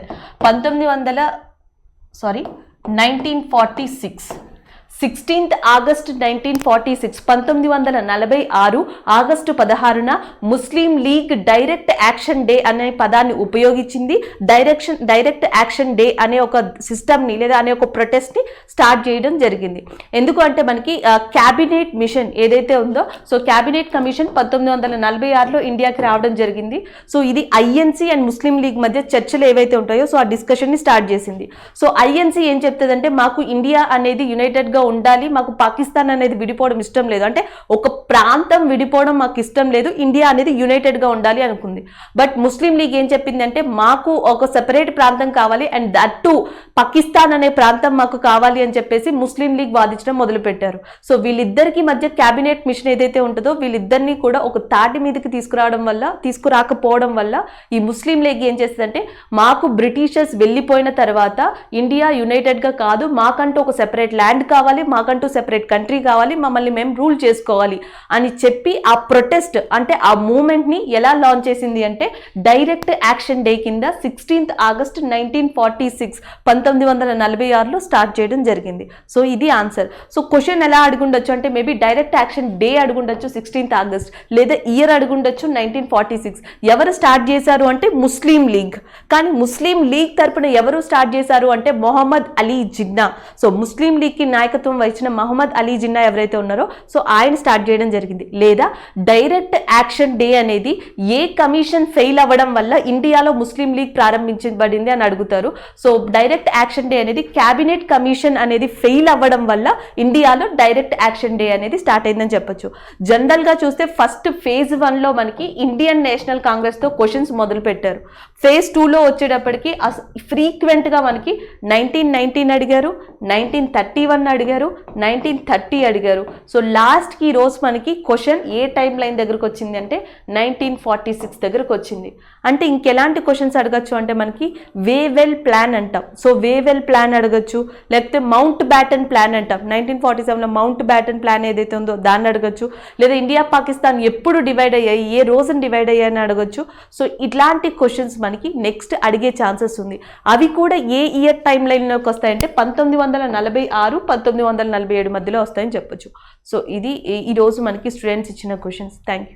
16th August 1946 1946 August 16న ముస్లిం లీగ్ డైరెక్ట్ యాక్షన్ డే అనే పదాన్ని ఉపయోగించింది. డైరెక్ట్ యాక్షన్ డే అనే ఒక సిస్టమ్ని లేదా అనే ఒక ప్రొటెస్ట్ని స్టార్ట్ చేయడం జరిగింది. ఎందుకు అంటే మనకి క్యాబినెట్ మిషన్ ఏదైతే ఉందో సో క్యాబినెట్ కమిషన్ 1946లో ఇండియాకి రావడం జరిగింది. సో ఇది ఐఎన్సీ అండ్ ముస్లిం లీగ్ మధ్య చర్చలు ఏవైతే ఉంటాయో సో ఆ డిస్కషన్ని స్టార్ట్ చేసింది. సో ఐఎన్సీ ఏం చెప్తుందంటే మాకు ఇండియా అనేది యునైటెడ్గా ఉండాలి, మాకు పాకిస్తాన్ అనేది విడిపోవడం ఇష్టం లేదు, అంటే ఒక ప్రాంతం విడిపోవడం మాకు ఇష్టం లేదు, ఇండియా అనేది యునైటెడ్గా ఉండాలి అనుకుంది. బట్ ముస్లిం లీగ్ ఏం చెప్పింది అంటే మాకు ఒక సెపరేట్ ప్రాంతం కావాలి అండ్ దట్ టు పాకిస్తాన్ అనే ప్రాంతం మాకు కావాలి అని చెప్పేసి ముస్లిం లీగ్ వాదించడం మొదలుపెట్టారు. సో వీళ్ళిద్దరికి మధ్య క్యాబినెట్ మిషన్ ఏదైతే ఉంటుందో వీళ్ళిద్దరినీ కూడా ఒక తాటి మీదకి తీసుకురాకపోవడం వల్ల ఈ ముస్లిం లీగ్ ఏం చేస్తుందంటే మాకు బ్రిటిషర్స్ వెళ్ళిపోయిన తర్వాత ఇండియా యునైటెడ్గా కాదు, మాకంటూ ఒక సెపరేట్ ల్యాండ్ కావాలి, మాకంటూ సెపరేట్ కంట్రీ కావాలి, మమ్మల్ని మేము రూల్ చేసుకోవాలి అని చెప్పి ఆ ప్రొటెస్ట్ అంటే ఆ మూమెంట్ని ఎలా లాంచ్ చేసింది అంటే డైరెక్ట్ యాక్షన్ డే కింద 16th August 1946 1946లో స్టార్ట్ చేయడం జరిగింది. సో ఇది ఆన్సర్. సో క్వశ్చన్ ఎలా అడుగుండొచ్చు అంటే మేబీ డైరెక్ట్ యాక్షన్ డే అడుగుండొచ్చు 16th August, లేదా ఇయర్ అడుగుండొచ్చు 1946. ఎవరు స్టార్ట్ చేశారు అంటే ముస్లిం లీగ్. కానీ ముస్లిం లీగ్ తరపున ఎవరు స్టార్ట్ చేశారు అంటే మొహమ్మద్ అలీ జిన్నా. సో ముస్లిం లీగ్కి నాయకత్వం వహించిన మహమ్మద్ అలీ జిన్నా ఎవరైతే ఉన్నారో సో ఆయన స్టార్ట్ చేయడం జరిగింది. లేదా డైరెక్ట్ యాక్షన్ డే అనేది ఏ కమిషన్ ఫెయిల్ అవ్వడం వల్ల ఇండియాలో ముస్లిం లీగ్ ప్రారంభించబడింది అని అడుగుతారు. సో డైరెక్ట్ యాక్షన్ డే అనేది క్యాబినెట్ కమిషన్ అనేది ఫెయిల్ అవ్వడం వల్ల ఇండియాలో డైరెక్ట్ యాక్షన్ డే అనేది స్టార్ట్ అయిందని చెప్పొచ్చు. జనరల్గా చూస్తే ఫస్ట్ phase 1లో మనకి ఇండియన్ నేషనల్ కాంగ్రెస్తో క్వశ్చన్స్ మొదలు పెట్టారు. phase 2లో వచ్చేటప్పటికి ఫ్రీక్వెంట్గా మనకి 1919 అడిగారు, 1931 అడిగారు, 1930 అడిగారు. సో లాస్ట్కి ఈరోజు మనకి క్వశ్చన్ ఏ టైం లైన్ దగ్గరకు వచ్చింది అంటే 1946 దగ్గరకు వచ్చింది. అంటే ఇంకెలాంటి క్వశ్చన్స్ అడగచ్చు అంటే మనకి వేవెల్ ప్లాన్ అంటాం. సో వేవెల్ ప్లాన్ అడగచ్చు, లేకపోతే మౌంట్ బ్యాటన్ ప్లాన్ అంటాం. 1947లో మౌంట్ బ్యాటన్ ప్లాన్ ఏదైతే ఉందో దాన్ని అడగచ్చు, లేదా ఇండియా పాకిస్తాన్ ఎప్పుడు డివైడ్ అయ్యాయి, ఏ రోజున డివైడ్ అయ్యాయని అడగచ్చు. సో ఇట్లాంటి క్వశ్చన్స్ మనకి నెక్స్ట్ అడిగే ఛాన్సెస్ ఉంది. అవి కూడా ఏ ఇయర్ టైం లైన్లోకి వస్తాయంటే 1946 1947 మధ్యలో వస్తాయని చెప్పొచ్చు. సో ఇది ఈరోజు మనకి స్టూడెంట్స్ ఇచ్చిన క్వశ్చన్స్. Thank you.